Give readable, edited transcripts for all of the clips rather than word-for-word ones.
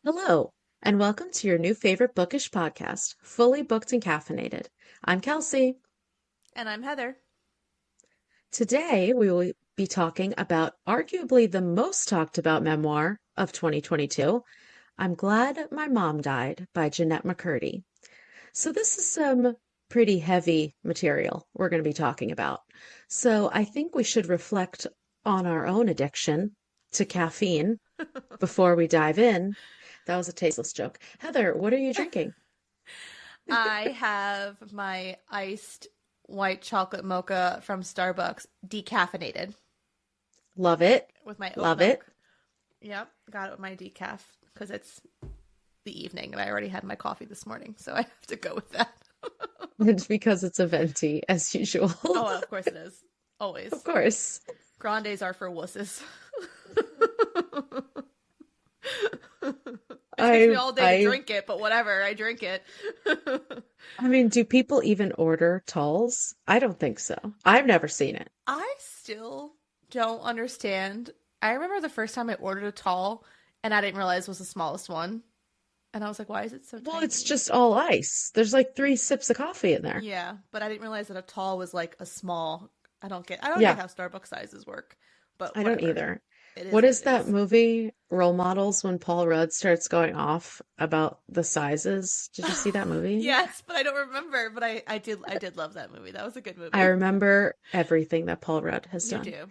Hello, and welcome to your new favorite bookish podcast, Fully Booked and Caffeinated. I'm Kelsey. And I'm Heather. Today, we will be talking about arguably the most talked about memoir of 2022, I'm Glad My Mom Died by Jennette McCurdy. So, this is some pretty heavy material we're going to be talking about. So, I think we should reflect on our own addiction to caffeine before we dive in. That was a tasteless joke. Heather, what are you drinking? I have my iced white chocolate mocha from Starbucks, decaffeinated Love it. with my oat Love it. milk. Yep, got it with my decaf because it's the evening and I already had my coffee this morning, so I have to go with that. It's because it's a venti, as usual. Oh, of course it is. Of Always. course. Grandes are for wusses. It takes me I all day to I drink it, but whatever, I drink it. I mean, do people even order talls? I don't think so. I've never seen it. I still don't understand. I remember the first time I ordered a tall and I didn't realize it was the smallest one. And I was like, why is it so Well, it's tiny? just all ice. There's like three sips of coffee in there. Yeah, but I didn't realize that a tall was like a small. I don't get Yeah, how Starbucks sizes work, but I don't whatever. either. It is What what is it that is. movie, Role Models, when Paul Rudd starts going off about the sizes? Did you see that movie? Yes, but I don't remember. But I did love that movie. That was a good I movie. remember everything that Paul Rudd has You done. do.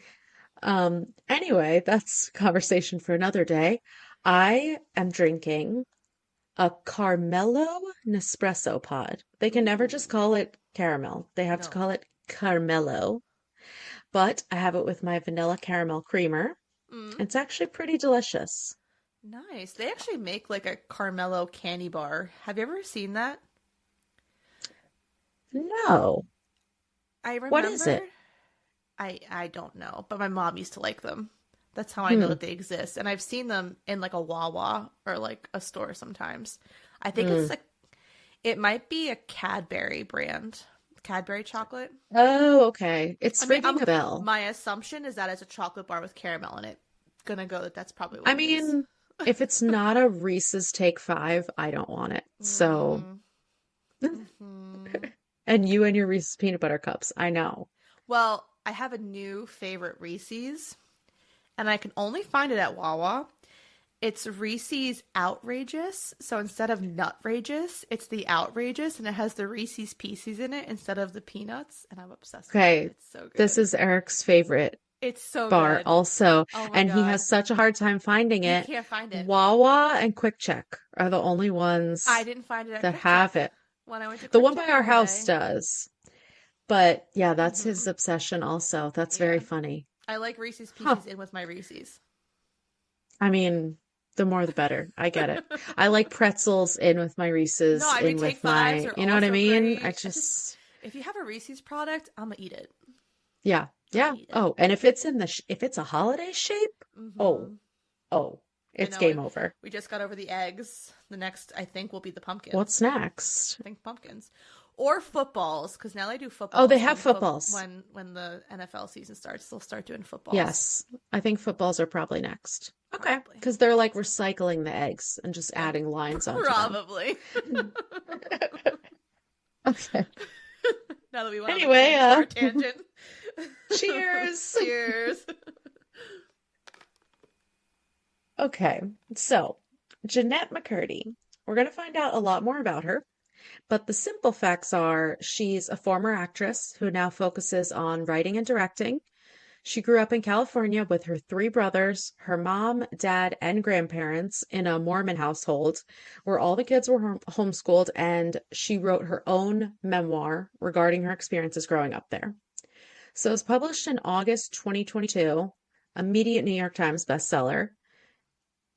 Anyway, that's conversation for another day. I am drinking a Carmelo Nespresso pod. They can never just Ooh, call it caramel. They have to no. call it Carmelo. But I have it with my vanilla caramel creamer. Mm, It's actually pretty delicious. nice. They actually make like a Carmelo candy bar. Have you ever seen that? No. I What is remember. it? I don't know, but my mom used to like them. That's how I know Hmm. that they exist. And I've seen them in like a Wawa or like a store sometimes. I think Hmm. it's like it might be a Cadbury brand. Cadbury chocolate. Oh, okay. I It's mean, ringing a bell. my assumption is that it's a chocolate bar with caramel in it. Gonna go that that's probably what I it is. mean, if it's not a Reese's Take Five, I don't want it. So, Mm, hmm. and you and your Reese's peanut butter cups, I know. Well, I have a new favorite Reese's, and I can only find it at Wawa. It's Reese's Outrageous. So instead of Nutrageous, it's the Outrageous, and it has the Reese's Pieces in it instead of the peanuts. And I'm obsessed with it. Okay, It's so this good. is Eric's favorite It's so bar good. also, Oh my and he God. has such a hard time finding You it. can't find it. Wawa and Quick Check are the only I ones didn't find it at that Quick Check have it. when I went to The Quick one by Check our the other house day. does. But yeah, that's his Hmm. obsession also. That's very Yeah. funny. I like Reese's Huh. Pieces in with my Reese's. I mean, the more the better. I get it. I like pretzels in with my No, Reese's, I mean in Take with Fives my, are you know what I also mean? I great. I just just, if you have a Reese's product, I'm gonna eat it. yeah, I'm gonna yeah. eat it. Oh, and if it's in the, if it's a holiday shape, oh, Hmm. oh, I it's know game we over. we just got over the eggs. The next, I think, will be the pumpkins. What's next? I think pumpkins or footballs because now they do Oh, they footballs have footballs. when the NFL season starts. They'll start doing footballs Yes, I think footballs are probably next. Okay, probably. because they're like recycling the eggs and just Yeah, adding lines onto them. probably. Okay. Now that we went on Anyway, our tangent. cheers. Cheers. Okay, so Jennette McCurdy. We're going to find out a lot more about her, but the simple facts are she's a former actress who now focuses on writing and directing. She grew up in California with her three brothers, her mom, dad, and grandparents in a Mormon household where all the kids were homeschooled, and she wrote her own memoir regarding her experiences growing up there. So it was published in August 2022, immediate New York Times bestseller.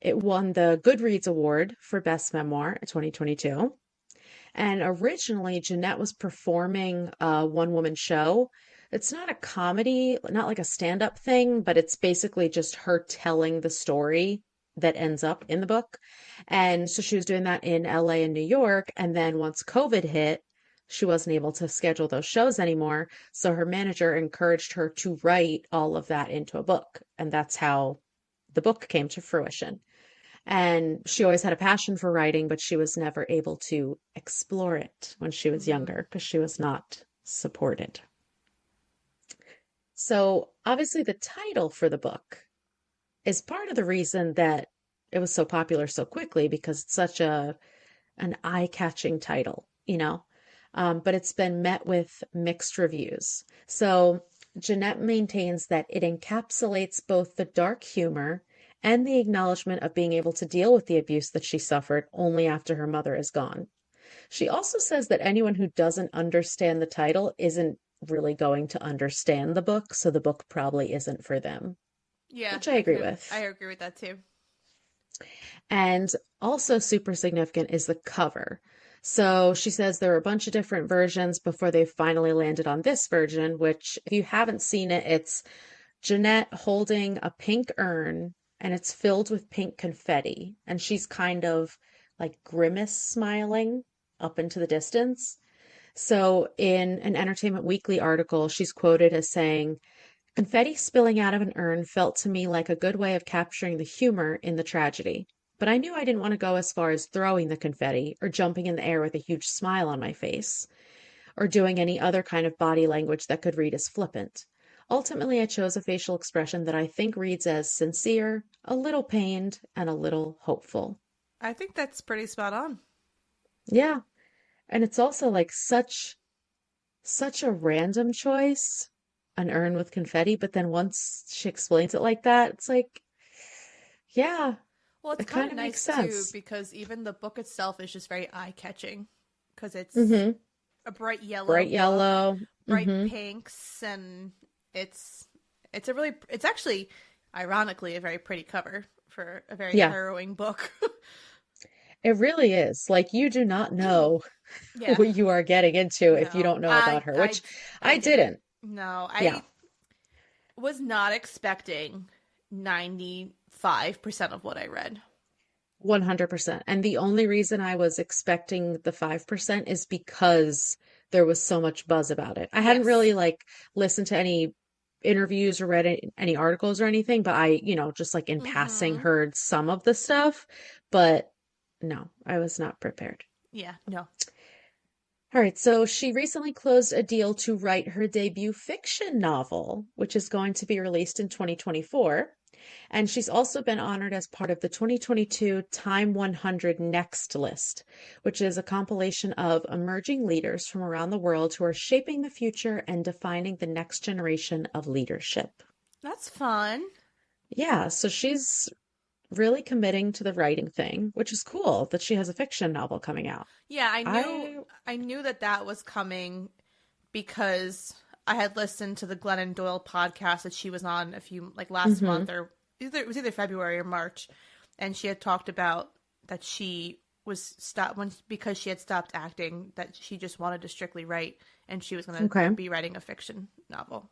It won the Goodreads Award for Best Memoir in 2022. And originally, Jennette was performing a one-woman show. It's not a comedy, not like a stand-up thing, but it's basically just her telling the story that ends up in the book. And so she was doing that in LA and New York. And then once COVID hit, she wasn't able to schedule those shows anymore. So her manager encouraged her to write all of that into a book. And that's how the book came to fruition. And she always had a passion for writing, but she was never able to explore it when she was Mm-hmm. younger because she was not supported. So, obviously, the title for the book is part of the reason that it was so popular so quickly because it's such a an eye-catching title, you know. But it's been met with mixed reviews. So Jennette maintains that it encapsulates both the dark humor and the acknowledgement of being able to deal with the abuse that she suffered only after her mother is gone. She also says that anyone who doesn't understand the title isn't really going to understand the book, so the book probably isn't for them, Yeah, which I agree with. I agree with that too. And also super significant is the cover. So she says there were a bunch of different versions before they finally landed on this version, which, if you haven't seen it, it's Jennette holding a pink urn and it's filled with pink confetti. And she's kind of like grimace smiling up into the distance. So in an Entertainment Weekly article, she's quoted as saying, confetti spilling out of an urn felt to me like a good way of capturing the humor in the tragedy. But I knew I didn't want to go as far as throwing the confetti or jumping in the air with a huge smile on my face or doing any other kind of body language that could read as flippant. Ultimately, I chose a facial expression that I think reads as sincere, a little pained, and a little hopeful. I think that's pretty spot on. Yeah, and it's also like such a random choice, an urn with confetti, but then once she explains it like that, it's like, yeah, Well, it's it kind kind of of makes nice too sense. because even the book itself is just very eye-catching because it's Mm-hmm. a bright yellow Bright book, yellow. bright Mm-hmm. pinks, and it's it's actually ironically a very pretty cover for a very Yeah, harrowing book. it really is. Like you do not know Yeah. what you are getting into if you No, don't know about her, which I I didn't. didn't. No, Yeah, I was not expecting 95% of what I read. 100%. And the only reason I was expecting the 5% is because there was so much buzz about it. I hadn't Yes. really like listened to any interviews or read any articles or anything, but I, just like in passing Mm-hmm. heard some of the stuff, but no, I was not prepared. Yeah, no. All right, so she recently closed a deal to write her debut fiction novel, which is going to be released in 2024. And she's also been honored as part of the 2022 Time 100 Next list, which is a compilation of emerging leaders from around the world who are shaping the future and defining the next generation of leadership. That's fun. Yeah, so she's really committing to the writing thing, which is cool that she has a fiction novel coming out. Yeah, I, I knew that that was coming because I had listened to the Glennon Doyle podcast that she was on a few like last mm-hmm, month or it was either February or March, and she had talked about that she was stopped when because she had stopped acting that she just wanted to strictly write and she was going to okay. be writing a fiction novel.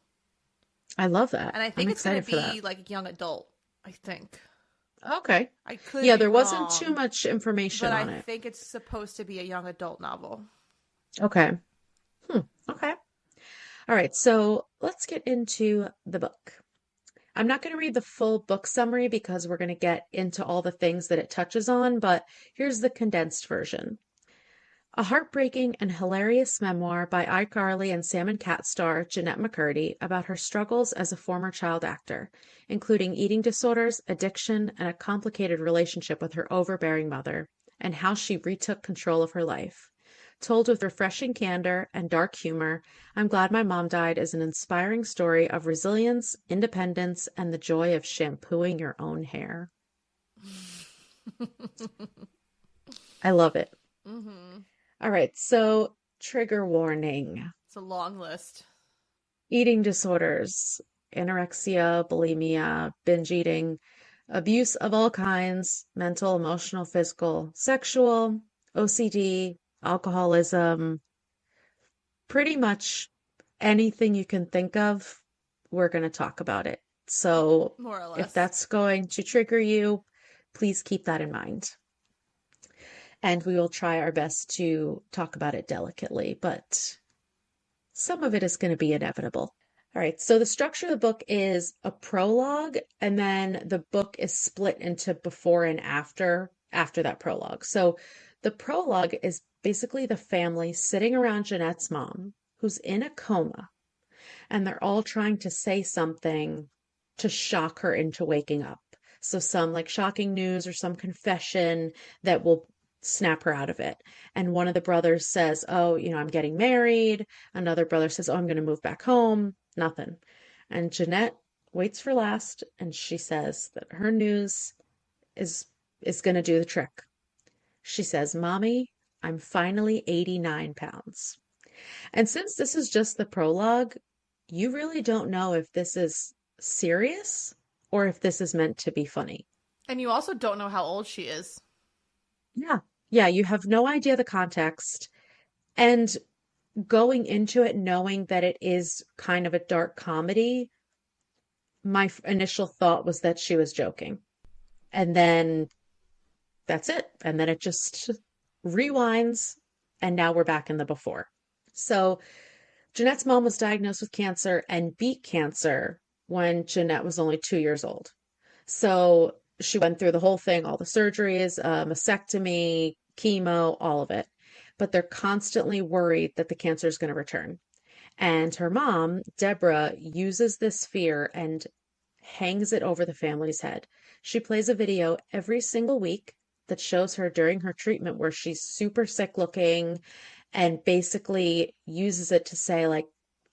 I love that. And I I'm think it's going to excited for that. be like young adult, I think. Okay. I could Yeah, be there wasn't too wrong, much but information I on it. think it's supposed to be a young adult novel. Okay. Hmm. Okay. All right. So let's get into the book. I'm not going to read the full book summary because we're going to get into all the things that it touches on, but here's the condensed version. A heartbreaking and hilarious memoir by iCarly and Sam and Cat star Jennette McCurdy about her struggles as a former child actor, including eating disorders, addiction, and a complicated relationship with her overbearing mother, and how she retook control of her life. Told with refreshing candor and dark humor, I'm Glad My Mom Died is an inspiring story of resilience, independence, and the joy of shampooing your own hair. I love it. Mm-hmm. All right, so trigger warning. It's a long list. Eating disorders, anorexia, bulimia, binge eating, abuse of all kinds, mental, emotional, physical, sexual, OCD, alcoholism, pretty much anything you can think of, we're going to talk about it. So More or if less. that's going to trigger you, please keep that in mind. And we will try our best to talk about it delicately, but some of it is going to be inevitable. All right, so the structure of the book is a prologue, and then the book is split into before and after that prologue. So the prologue is basically the family sitting around Jeanette's mom, who's in a coma, and they're all trying to say something to shock her into waking up. So some like shocking news or some confession that will snap her out of it. And one of the brothers says, "Oh, I'm getting married." Another brother says, "Oh, I'm going to move back home." Nothing. And Jeanette waits for last and she says that her news is is going to do the trick. She says, "Mommy, I'm finally 89 pounds." And since this is just the prologue, you really don't know if this is serious or if this is meant to be funny. And you also don't know how old she is. Yeah. Yeah, you have no idea the context. And going into it knowing that it is kind of a dark comedy, my initial thought was that she was joking. And then that's it. And then it just rewinds, and now we're back in the before. So Jeanette's mom was diagnosed with cancer and beat cancer when Jennette was only 2 years old. So she went through the whole thing, all the surgeries, mastectomy, chemo, all of it. But they're constantly worried that the cancer is going to return. And her mom, Deborah, uses this fear and hangs it over the family's head. She plays a video every single week that shows her during her treatment where she's super sick looking and basically uses it to say, like,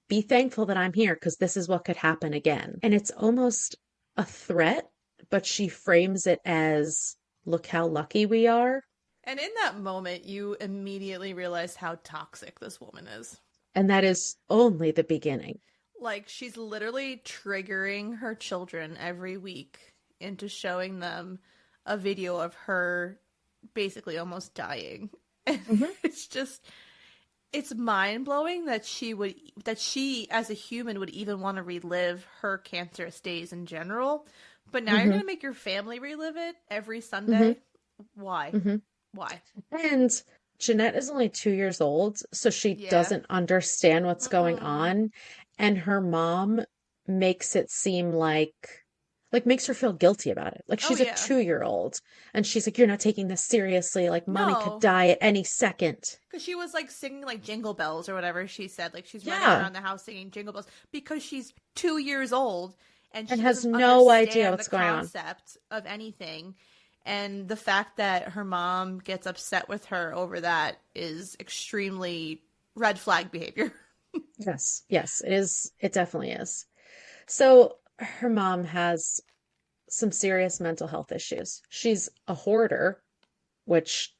be thankful that I'm here because this is what could happen again. And it's almost a threat, but she frames it as, look how lucky we are. And in that moment, you immediately realize how toxic this woman is. And that is only the beginning. Like, she's literally triggering her children every week into showing them a video of her basically almost dying. And Mm-hmm. it's mind-blowing that she as a human would even want to relive her cancerous days in general. But now you're Mm-hmm. going to make your family relive it every Mm-hmm. Sunday? Why? Mm-hmm. Why? And Jeanette is only 2 years old, so she Yeah. doesn't understand what's going Mm-mm. on. And her mom makes it seem like makes her feel guilty about it. Like Oh, she's a yeah. 2 year old and she's like, you're not taking this seriously. Like mommy could No. die at any second. Because she was like singing like Jingle Bells or whatever she said. Like she's running Yeah. around the house singing Jingle Bells because she's 2 years old and And she has doesn't no idea understand the what's going on. concept of anything. And the fact that her mom gets upset with her over that is extremely red flag behavior. Yes. Yes, it is. It definitely is. So her mom has some serious mental health issues. She's a hoarder, which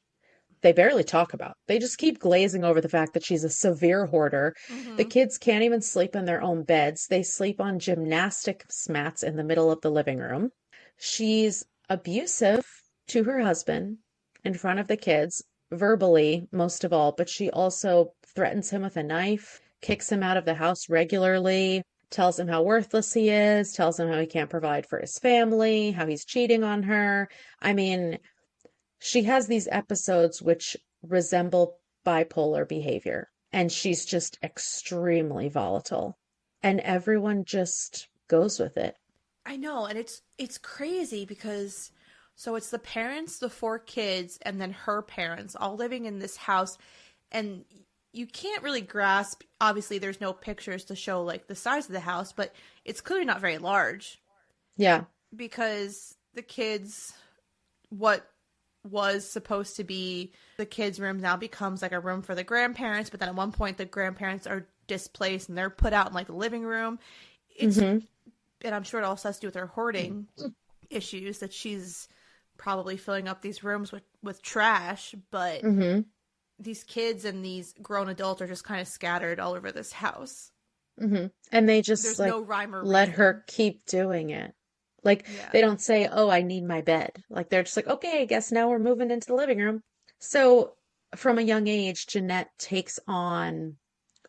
they barely talk about. They just keep glazing over the fact that she's a severe hoarder. The Mm-hmm. kids can't even sleep in their own beds. They sleep on gymnastics mats in the middle of the living room. She's abusive to her husband in front of the kids, verbally, most of all, but she also threatens him with a knife, kicks him out of the house regularly, tells him how worthless he is, tells him how he can't provide for his family, how he's cheating on her. I mean, she has these episodes which resemble bipolar behavior, and she's just extremely volatile. And everyone just goes with it. I know, and it's crazy because so it's the parents, the four kids, and then her parents all living in this house, and you can't really grasp. Obviously, there's no pictures to show like the size of the house, but it's clearly not very large Yeah. because the kids, what was supposed to be the kids' room now becomes like a room for the grandparents, but then at one point the grandparents are displaced and they're put out in like the living room. It's Hmm. and I'm sure it also has to do with her hoarding issues that she's probably filling up these rooms with trash, but Hmm. these kids and these grown adults are just kind of scattered all over this house. Hmm. And they just There's like no rhyme or let reason. her keep doing it. Like Yeah. they don't say, "Oh, I need my bed." Like they're just like, "Okay, I guess now we're moving into the living room." So from a young age, Jeanette takes on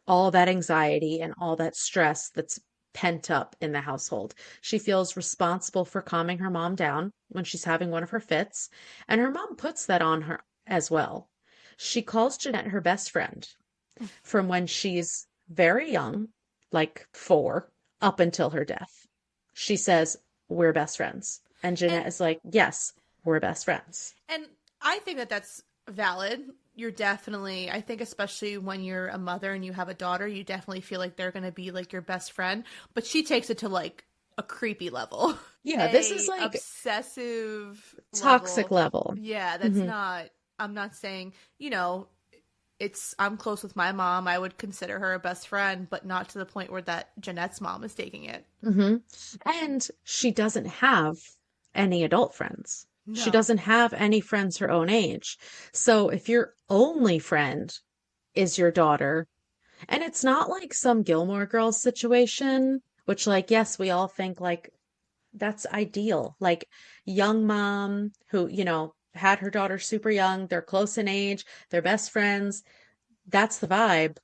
all that anxiety and all that stress that's pent up in the household. She feels responsible for calming her mom down when she's having one of her fits, and her mom puts that on her as well. She calls Jeanette her best friend from when she's very young, like 4. up until her death. She says, we're jennette friends. And And Jennette is like, yes, we're best friends. and I think that that's valid. You're definitely, I think, especially when you're a mother and you have a daughter, you definitely feel like they're going to be like your best friend. But she takes it to like a creepy level, Yeah, this is a like obsessive toxic level. level. Yeah, that's Hmm. not, I'm not saying, I'm close with my mom. I would consider her a best friend, but not to the point where that Jennette's mom is taking it. Hmm. And she doesn't have any adult friends. She No. doesn't have any friends her own age. So if your only friend is your daughter, and it's not like some Gilmore Girls situation, which, like, yes, we all think like that's ideal. Like, young mom who, had her daughter super young, they're close in age, they're best friends. That's the vibe,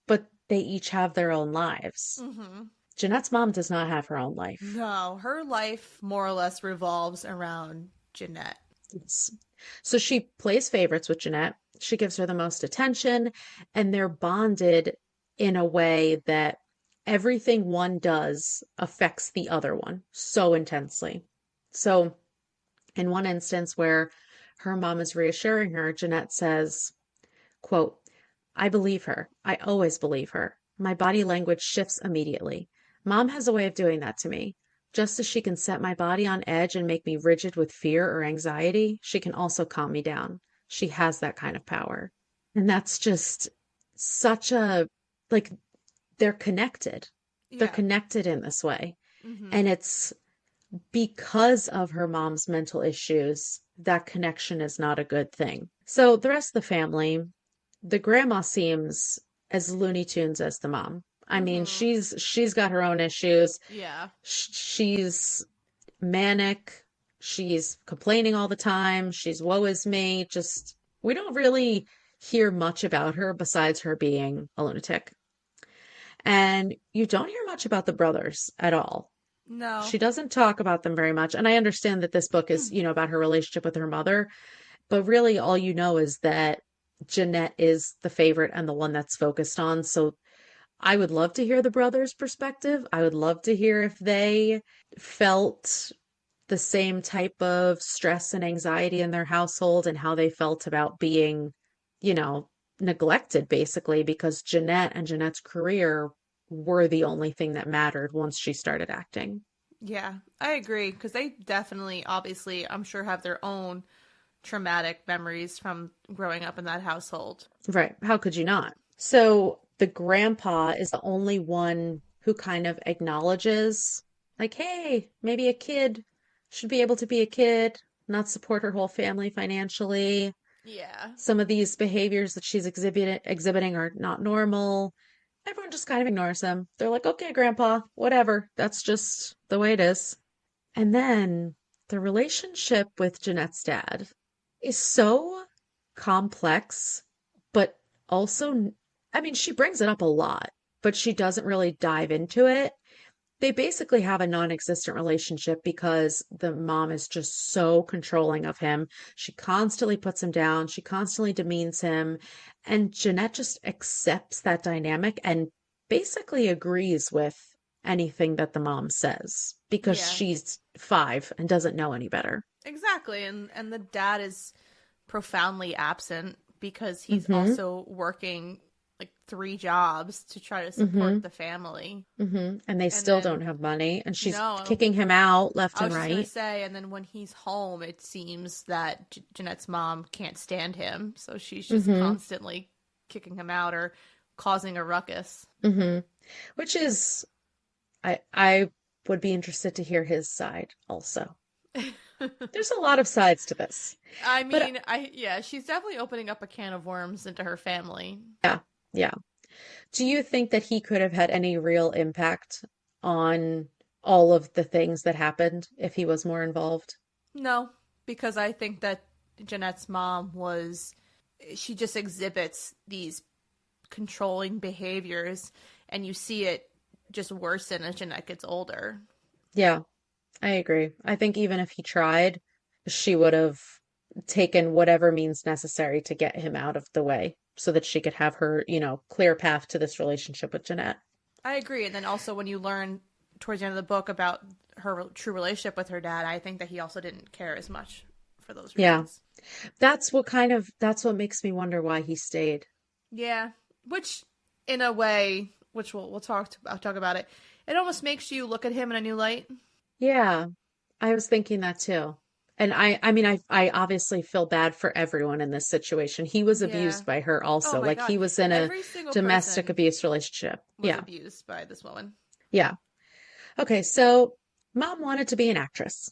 but they each have their own lives. Hmm. Jeanette's mom does not have her own life. No, her life more or less revolves around Jennette. It's- So she plays favorites with Jennette. She gives her the most attention, and they're bonded in a way that everything one does affects the other one so intensely. So, in one instance where her mom is reassuring her, Jennette says, quote, I believe her. I always believe her. My body language shifts immediately. Mom has a way of doing that to me. Just as she can set my body on edge and make me rigid with fear or anxiety, she can also calm me down. She has that kind of power. And that's just such a, like, they're connected. They're Yeah. connected in this way. Hmm. And it's because of her mom's mental issues, that connection is not a good thing. So the rest of the family, the grandma seems as Looney Tunes as the mom. I mean, Hmm. she's got her own issues. Yeah. She's manic. She's complaining all the time. She's woe is me. Just we don't really hear much about her besides her being a lunatic. And you don't hear much about the brothers at all. No. She doesn't talk about them very much. And I understand that this book is, about her relationship with her mother, but really all you know is that Jennette is the favorite and the one that's focused on. So I would love to hear the brothers' perspective. I would love to hear if they felt the same type of stress and anxiety in their household and how they felt about being, you know, neglected basically because Jennette and Jennette's career were the only thing that mattered once she started acting. Yeah, I agree because they definitely, obviously, I'm sure have their own traumatic memories from growing up in that household. Right. How could you not? So the grandpa is the only one who kind of acknowledges, like, hey, maybe a kid should be able to be a kid, not support her whole family financially. Yeah. Some of these behaviors that she's exhibiting are not normal. Everyone just kind of ignores them. They're like, okay, grandpa, whatever. That's just the way it is. And then the relationship with Jeanette's dad is so complex, but also, I mean, she brings it up a lot, but she doesn't really dive into it. They basically have a non-existent relationship because the mom is just so controlling of him. She constantly puts him down, she constantly demeans him, and Jennette just accepts that dynamic and basically agrees with anything that the mom says because Yeah, she's 5 and doesn't know any better. exactly. And the dad is profoundly absent because he's Mm-hmm. also working like 3 jobs to try to Mm-hmm. support the family. Mm-hmm. And they And still then, don't have money, and she's no, kicking him out left I and was just gonna right. say, and then when he's home, it seems that Jeanette's mom can't stand him, so she's just Mm-hmm. constantly kicking him out or causing a ruckus. Mm-hmm. Which is I would be interested to hear his side also. There's a lot of sides to this. I But mean, I yeah, she's definitely opening up a can of worms into her family. yeah, yeah. Do you think that he could have had any real impact on all of the things that happened if he was more involved? No, because I think that Jeanette's mom she just exhibits these controlling behaviors, and you see it just worsen as Jeanette gets older. Yeah, I agree. I think even if he tried, she would have taken whatever means necessary to get him out of the way so that she could have her, clear path to this relationship with Jennette. I agree. And then also when you learn towards the end of the book about her true relationship with her dad, I think that he also didn't care as much for those Yeah. reasons. That's what makes me wonder why he stayed. Yeah, which in a way, which I'll talk about it. It almost makes you look at him in a new light. Yeah. I was thinking that too. And I mean, I obviously feel bad for everyone in this situation. He was Yeah. abused by her Oh also. my Like God. he was in a Every single domestic person abuse relationship. was Yeah. abused by this woman. Yeah. Okay, so mom wanted to be an actress,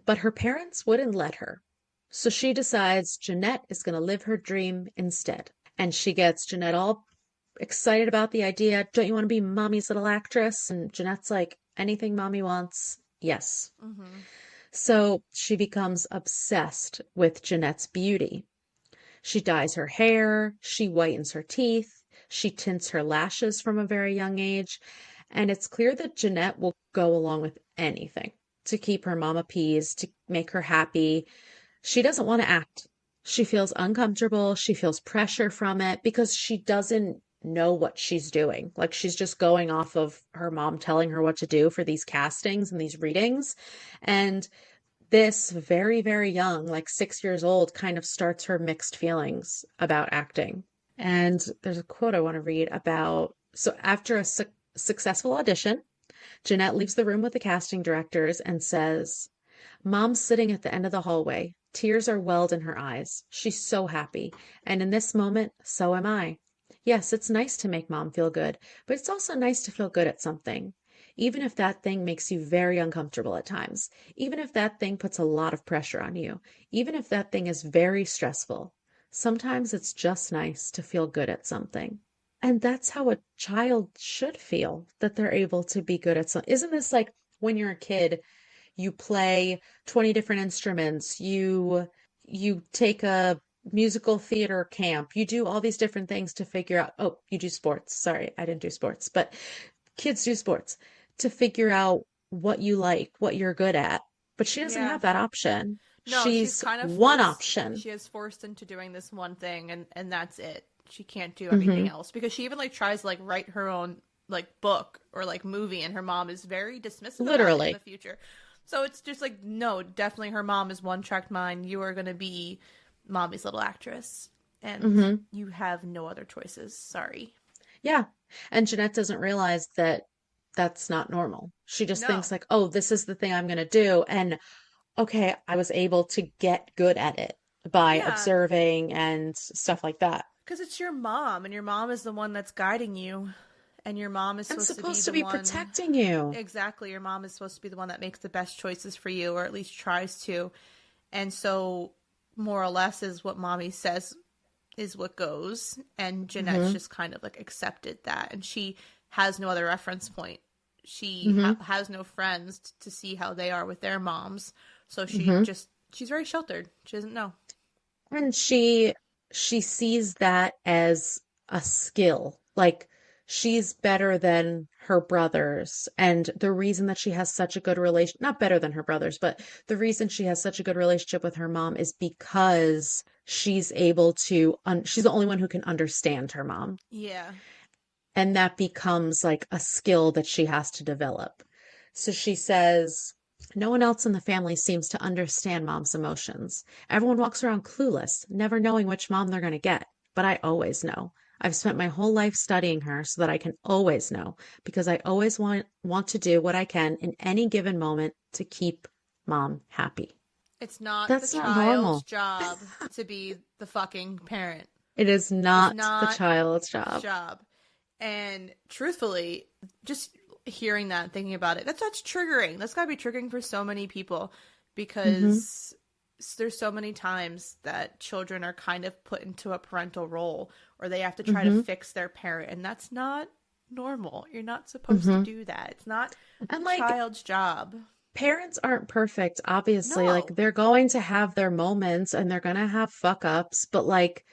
but her parents wouldn't let her. So she decides Jennette is going to live her dream instead. And she gets Jennette all excited about the idea. Don't you want to be mommy's little actress? And Jennette's like, anything mommy wants, yes. Mm-hmm. So she becomes obsessed with Jennette's beauty. She dyes her hair, she whitens her teeth, she tints her lashes from a very young age, and it's clear that Jennette will go along with anything to keep her mom appeased, to make her happy. She doesn't want to act. She feels uncomfortable. She feels pressure from it because she doesn't know what she's doing. Like she's just going off of her mom telling her what to do for these castings and these readings. And this very, very young, like 6 years old, kind of starts her mixed feelings about acting. And there's a quote I want to read about. So after a successful audition, Jennette leaves the room with the casting directors and says, Mom's sitting at the end of the hallway. Tears are welled in her eyes. She's so happy. And in this moment, so am I. Yes, it's nice to make mom feel good, but it's also nice to feel good at something. Even if that thing makes you very uncomfortable at times, even if that thing puts a lot of pressure on you, even if that thing is very stressful, sometimes it's just nice to feel good at something. And that's how a child should feel that they're able to be good at something. Isn't this like when you're a kid you play 20 different instruments, you take a musical theater camp, you do all these different things to figure out, oh, you do sports. Sorry, I didn't do sports, but kids do sports to figure out what you like, what you're good at. But she doesn't Yeah. have that option. No, she's She's kind of one forced. option. She is forced into doing this one thing, and that's it. She can't do anything Hmm. else because she even like tries to like write her own like book or like movie, and her mom is very dismissive about it in the Literally. future. So it's just like no, definitely her mom is one track mind. You are gonna be mommy's little actress, and Hmm. you have no other choices. Sorry. Yeah. And Jeanette doesn't realize that that's not normal. She just thinks No. like, oh, this is the thing I'm going to do. And okay, I was able to get good at it by Yeah, observing and stuff like that. because it's your mom, and your mom is the one that's guiding you, and your mom is And supposed to be supposed to the be one. protecting you. Exactly. Your mom is supposed to be the one that makes the best choices for you, or at least tries to. And so, more or less, is what mommy says is what goes. And Jeanette's Hmm. just kind of like accepted that. And she has no other reference point. She Hmm. has no friends to see how they are with their moms. So Hmm. she's very sheltered. She doesn't know. And she sees that as a skill. Like she's better than her brothers. And the reason that she has such a good relation, not better than her brothers, but the reason she has such a good relationship with her mom is because she's able to, she's the only one who can understand her mom. Yeah. And that becomes like a skill that she has to develop. So she says, no one else in the family seems to understand mom's emotions. Everyone walks around clueless, never knowing which mom they're going to get. But I always know. I've spent my whole life studying her so that I can always know because I always want to do what I can in any given moment to keep mom happy. It's not the That's not child's normal. job to be the fucking parent. It is It's not the not child's the job. job. And truthfully, just hearing that and thinking about it, that's triggering. That's got to be triggering for so many people Hmm. because there's so many times that children are kind of put into a parental role or they have to try to Hmm. fix their parent, and that's not normal. You're not supposed to Hmm. do that. It's not the And like child's job. parents aren't perfect, obviously. Like No. they're going to have their moments and they're going to have fuck ups, but like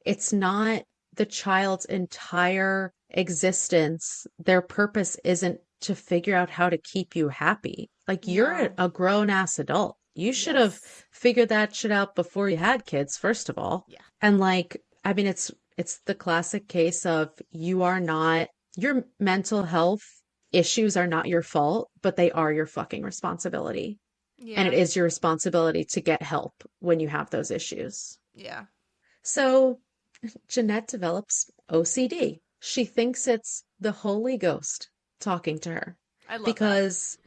it's not the child's entire existence. Their purpose isn't to figure out how to keep you happy. Like you're No. a grown ass adult. You should have Yes. figured that shit out before you had kids, first of all. Yeah. And like, I mean, it's the classic case of you are not your mental health. issues are not your fault, but they are your fucking responsibility. And it Yeah. is your responsibility to get help when you have those issues. Yeah. So Jennette develops OCD. She thinks it's the Holy Ghost talking to her I love that. because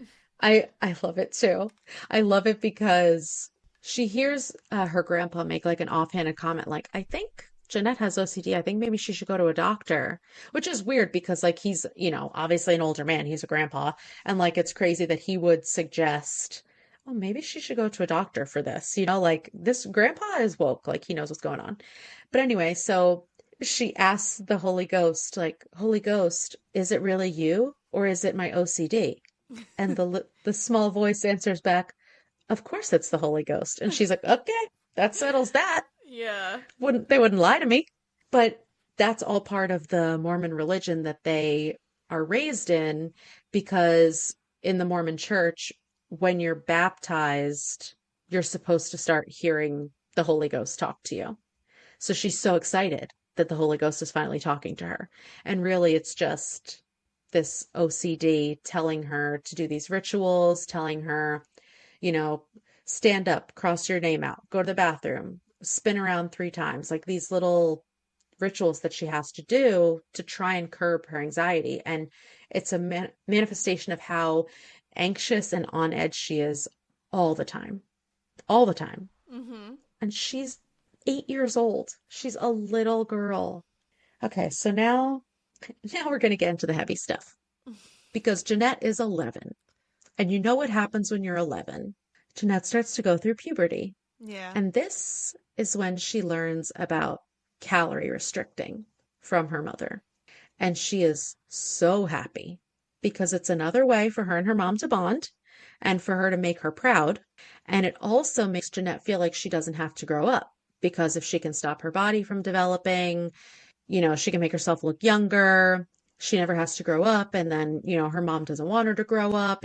I love it too. I love it because she hears her grandpa make like an offhanded comment like, I think Jennette has OCD. I think maybe she should go to a doctor, which is weird because like he's, obviously an older man. He's a grandpa. And like it's crazy that he would suggest, oh, maybe she should go to a doctor for this. Like this grandpa is woke, like he knows what's going on. But anyway, so she asks the Holy Ghost, like, Holy Ghost, is it really you or is it my OCD? And the small voice answers back, of course it's the Holy Ghost. And she's like, okay, that settles that. Yeah. They wouldn't lie to me. But that's all part of the Mormon religion that they are raised in because in the Mormon church, when you're baptized, you're supposed to start hearing the Holy Ghost talk to you. So she's so excited that the Holy Ghost is finally talking to her. And really, it's just this OCD telling her to do these rituals, telling her, you know, stand up, cross your name out, go to the bathroom, spin around 3 times, like these little rituals that she has to do to try and curb her anxiety. And it's a manifestation of how anxious and on edge she is all the time, all the time. Mm-hmm. And she's 8 years old. She's a little girl. Okay, so now we're going to get into the heavy stuff because Jennette is 11. And you know what happens when you're 11. Jennette starts to go through puberty. Yeah. And this is when she learns about calorie restricting from her mother. And she is so happy because it's another way for her and her mom to bond and for her to make her proud. And it also makes Jennette feel like she doesn't have to grow up because if she can stop her body from developing, she can make herself look younger. She never has to grow up. And then, her mom doesn't want her to grow up.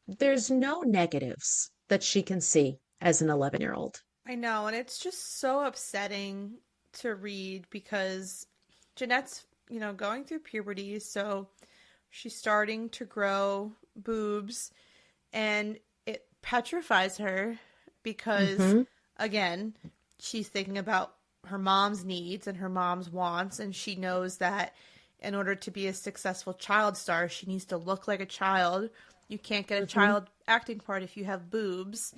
There's no negatives that she can see as an 11-year-old. I know, and it's just so upsetting to read because Jennette's, going through puberty, so she's starting to grow boobs, and it petrifies her because, Mm-hmm. again, she's thinking about her mom's needs and her mom's wants, and she knows that in order to be a successful child star, she needs to look like a child. You can't get a Mm-hmm. child acting part if you have boobs.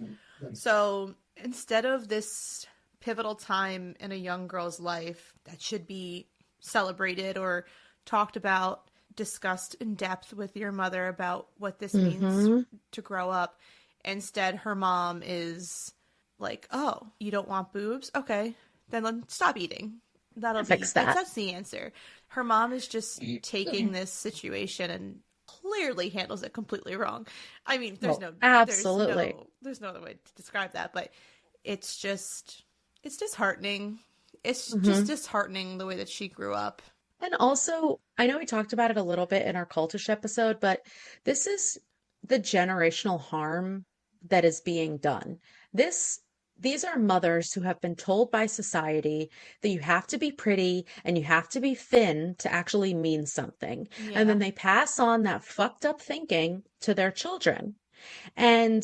So instead of this pivotal time in a young girl's life that should be celebrated or talked about, discussed in depth with your mother about what this means Mm-hmm. to grow up, instead her mom is like, oh, you don't want boobs? Okay, then stop eating. Fix that. That's the answer. Her mom is just taking this situation and clearly handles it completely wrong. I mean, Absolutely. there's no other way to describe that, but it's disheartening. It's Mm-hmm. just disheartening the way that she grew up. And also, I know we talked about it a little bit in our cultish episode, but this is the generational harm that is being done. These are mothers who have been told by society that you have to be pretty and you have to be thin to actually mean something. And then Yeah. they pass on that fucked up thinking to their children. And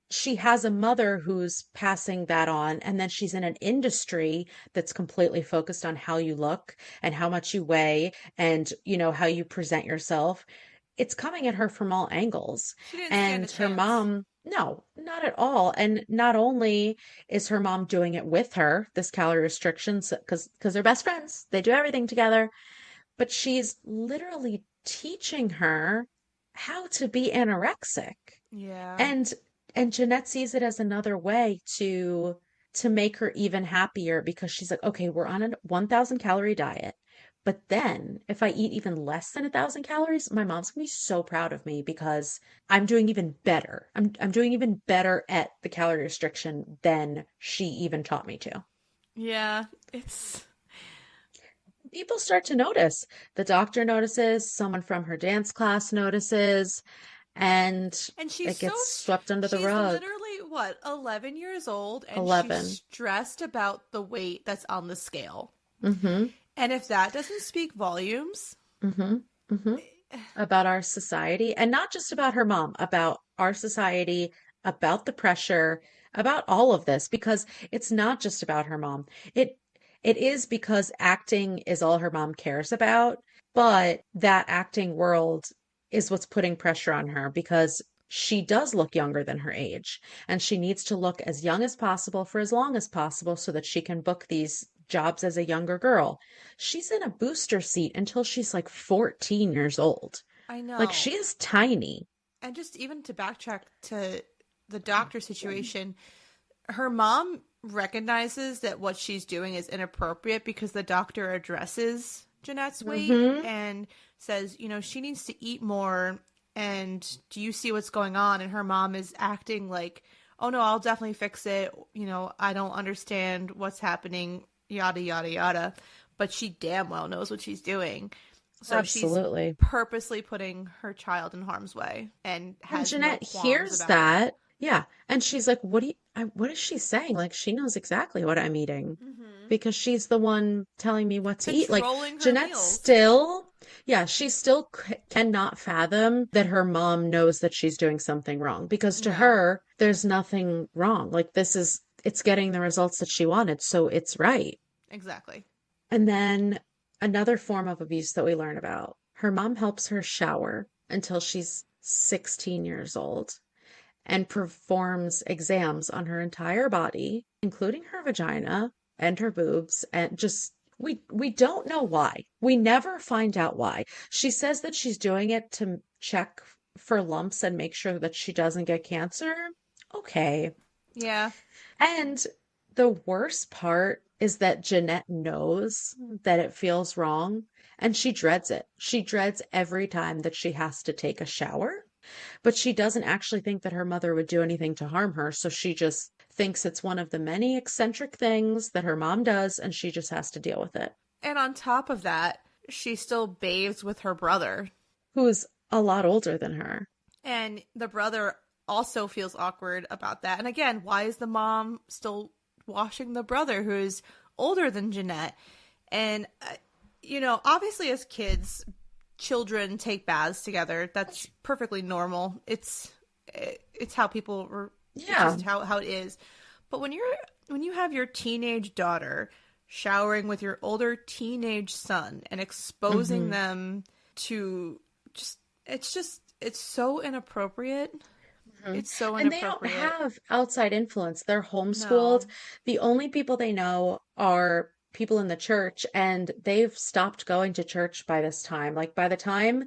she has a mother who's passing that on, and then she's in an industry that's completely focused on how you look and how much you weigh and, how you present yourself. It's coming at her from all angles. She didn't stand a And her chance. mom, no, not at all. And not only is her mom doing it with her, this calorie restrictions, because they're best friends, they do everything together, but she's literally teaching her how to be anorexic. Yeah. And Jeanette sees it as another way to make her even happier because she's like, okay, we're on a 1,000 calorie diet. But then if I eat even less than 1,000 calories, my mom's gonna be so proud of me because I'm doing even better. I'm doing even better at the calorie restriction than she even taught me to. Yeah. It's People start to notice. The doctor notices, someone from her dance class notices, and And it gets swept under the she's rug. literally what, 11 years old, and she's 11. stressed about the weight that's on the scale. Mm-hmm. And if that doesn't speak volumes, Mm-hmm. Mm-hmm. about our society, and not just about her mom, about our society, about the pressure, about all of this, because it's not just about her mom. It it is because acting is all her mom cares about, but that acting world is what's putting pressure on her because she does look younger than her age, and she needs to look as young as possible for as long as possible so that she can book these jobs as a younger girl. She's in a booster seat until she's like 14 years old. I Like know. she is tiny. And just even to backtrack to the doctor situation, her mom recognizes that what she's doing is inappropriate because the doctor addresses Jennette's weight Hmm. and says, she needs to eat more. And do you see what's going on? And her mom is acting like, oh no, I'll definitely fix it. I don't understand what's happening, yada, yada, yada. But she damn well knows what she's doing. So she's Absolutely. purposely putting her child in harm's way and And has no Jeanette qualms hears about it. that. Yeah. And she's like, what is she saying? Like she knows exactly what I'm eating Hmm. because she's the one telling me what to eat. Like Controlling her Jeanette meals. still, yeah, she still cannot fathom that her mom knows that she's doing something wrong because to No. her, there's nothing wrong. Like it's getting the results that she wanted. So it's right. Exactly. And then another form of abuse that we learn about, her mom helps her shower until she's 16 years old and performs exams on her entire body, including her vagina and her boobs, and just we don't know why. We never find out why. She says that she's doing it to check for lumps and make sure that she doesn't get cancer. Okay. Yeah. And the worst part is that Jeanette knows that it feels wrong and she dreads it. She dreads every time that she has to take a shower, but she doesn't actually think that her mother would do anything to harm her. So she just thinks it's one of the many eccentric things that her mom does and she just has to deal with it. And on top of that, she still bathes with her brother. Who's a lot older than her. And the brother also feels awkward about that. And again, why is the mom still washing the brother who's older than Jennette? And, obviously as kids, children take baths together. That's perfectly normal. It's how it's Yeah. just how it is. But when you have your teenage daughter showering with your older teenage son and exposing Hmm. them to it's so inappropriate. Mhm. It's so And they don't inappropriate. have outside influence. They're homeschooled. No. The only people they know are people in the church, and they've stopped going to church by this time. Like by the time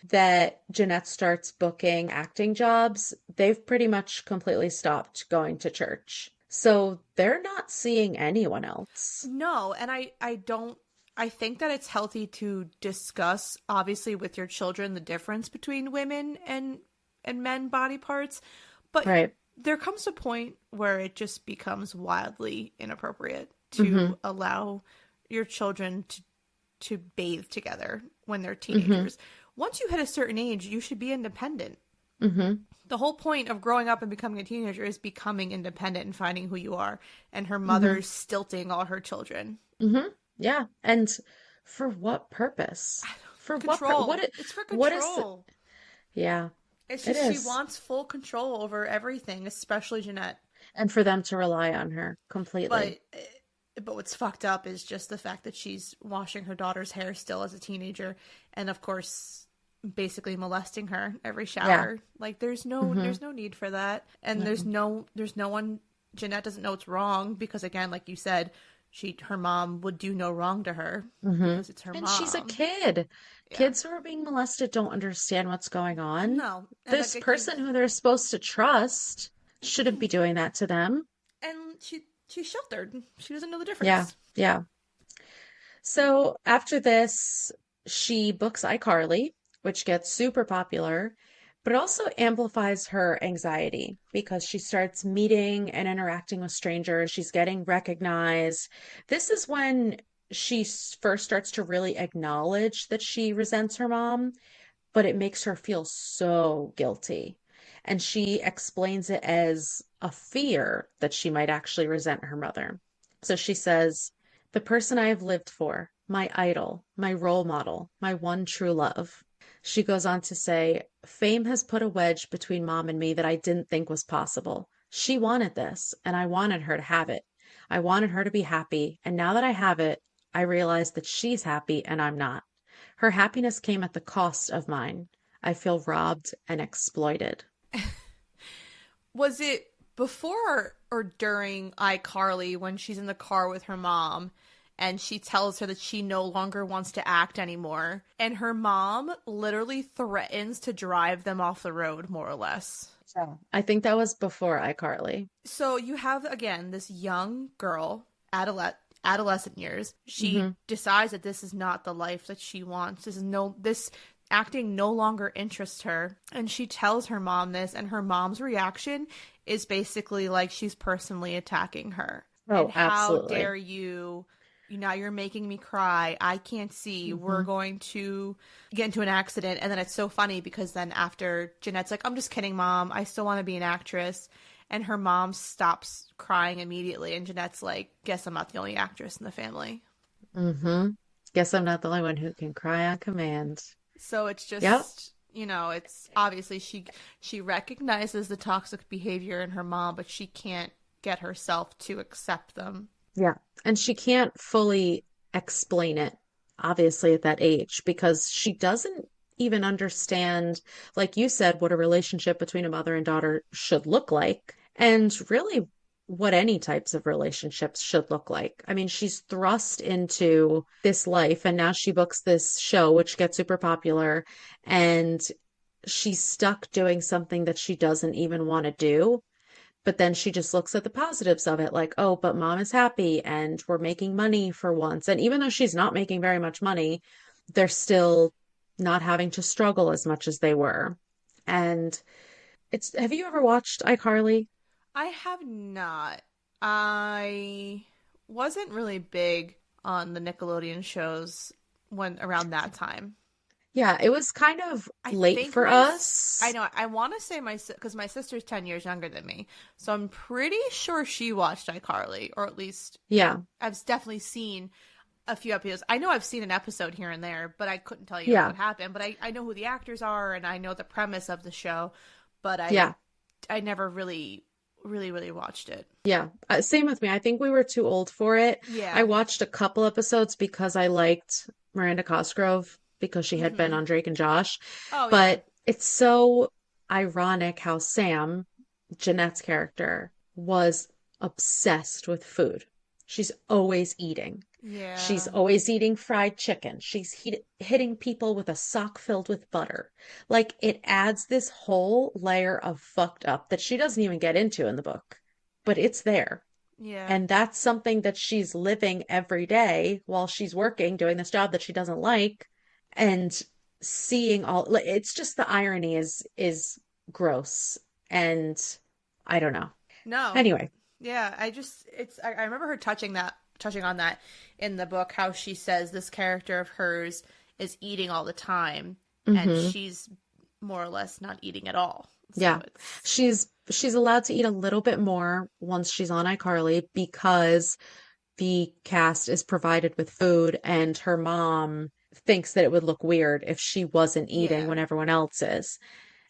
that Jeanette starts booking acting jobs, they've pretty much completely stopped going to church. So they're not seeing anyone else. No, and I don't I think that it's healthy to discuss obviously with your children the difference between women and men body parts, but Right. there comes a point where it just becomes wildly inappropriate Hmm. to allow your children to bathe together when they're Hmm. teenagers. Once you hit a certain age, you should be independent. Hmm. The whole point of growing up and becoming a teenager is becoming independent and finding who you are. And her Hmm. mother's stilting all her children. Hmm. Yeah. And for what purpose? For Control. It's for what is, control. yeah, It's it just she is. wants full control over everything, especially Jennette. And for them to rely on her completely. But but what's fucked up is just the fact that she's washing her daughter's hair still as a teenager, and of course, basically molesting her every Yeah. shower. Like Hmm. there's no need for that, and No. there's no one. Jennette doesn't know it's wrong because again, like you said, her mom would do no wrong to her Hmm. because it's her And she's a mom. kid. Yeah. Kids who are being molested don't understand what's going on. No, and This person who they're supposed to trust shouldn't be doing that to them. and she's sheltered. She doesn't know the Yeah. difference. Yeah. So after this, she books iCarly, which gets super popular, but it also amplifies her anxiety because she starts meeting and interacting with strangers. She's getting recognized. This is when she first starts to really acknowledge that she resents her mom, but it makes her feel so guilty. And she explains it as a fear that she might actually resent her mother. So she says, the person I have lived for, my idol, my role model, my one true love. She goes on to say, "Fame has put a wedge between mom and me that I didn't think was possible. She wanted this, and I wanted her to have it. I wanted her to be happy, and now that I have it, I realize that she's happy and I'm not. Her happiness came at the cost of mine. I feel robbed and exploited." Was it before or during iCarly when she's in the car with her mom and she tells her that she no longer wants to act anymore? And her mom literally threatens to drive them off the road, more or less. So I think that was before iCarly. So you have, again, this young girl, adolescent years. She Hmm. decides that this is not the life that she wants. This acting no longer interests her, and she tells her mom this, and her mom's reaction is basically like she's personally attacking her. And Oh, how absolutely. dare you? Now you're making me cry. I can't see. We're Hmm. going to get into an accident. And then it's so funny because then after Jeanette's like, I'm just kidding, mom. I still want to be an actress. And her mom stops crying immediately. And Jeanette's like, guess I'm not the only actress in the family. Hmm. Guess I'm not the only one who can cry on command. So it's Yep. just, it's obviously she recognizes the toxic behavior in her mom, but she can't get herself to accept them. Yeah. And she can't fully explain it, obviously, at that age, because she doesn't even understand, like you said, what a relationship between a mother and daughter should look like, and really what any types of relationships should look like. I mean, she's thrust into this life, and now she books this show, which gets super popular, and she's stuck doing something that she doesn't even want to do. But then she just looks at the positives of it, like, oh, but mom is happy and we're making money for once. And even though she's not making very much money, they're still not having to struggle as much as they were. And have you ever watched iCarly? I have not. I wasn't really big on the Nickelodeon shows when around that time. Yeah, it was kind of I late think for I us. know, I want to say because my sister's 10 years younger than me. So I'm pretty sure she watched iCarly, or at least Yeah, I've definitely seen a few episodes. I know I've seen an episode here and there, but I couldn't tell you like yeah, what happened. But I know who the actors are and I know the premise of the show, but yeah, I never really watched it. yeah. Same with me. I think we were too old for it. I Yeah. watched a couple episodes because I liked Miranda Cosgrove because she had been Mm-hmm. on Drake and Josh. Oh yeah. But it's so ironic how Sam, Jeanette's character, was obsessed with food. She's always eating. She's Yeah. always eating fried chicken. She's hitting people with a sock filled with butter. Like it adds this whole layer of fucked up that she doesn't even get into in the book, but it's there. Yeah. And that's something that she's living every day while she's working, doing this job that she doesn't like, and seeing all like, it's just the irony is gross. And I don't know. No. Anyway. Yeah, I remember her touching on that in the book, how she says this character of hers is eating all the time and Hmm. she's more or less not eating at all. So Yeah. it's She's allowed to eat a little bit more once she's on iCarly because the cast is provided with food and her mom thinks that it would look weird if she wasn't eating yeah. when everyone else is.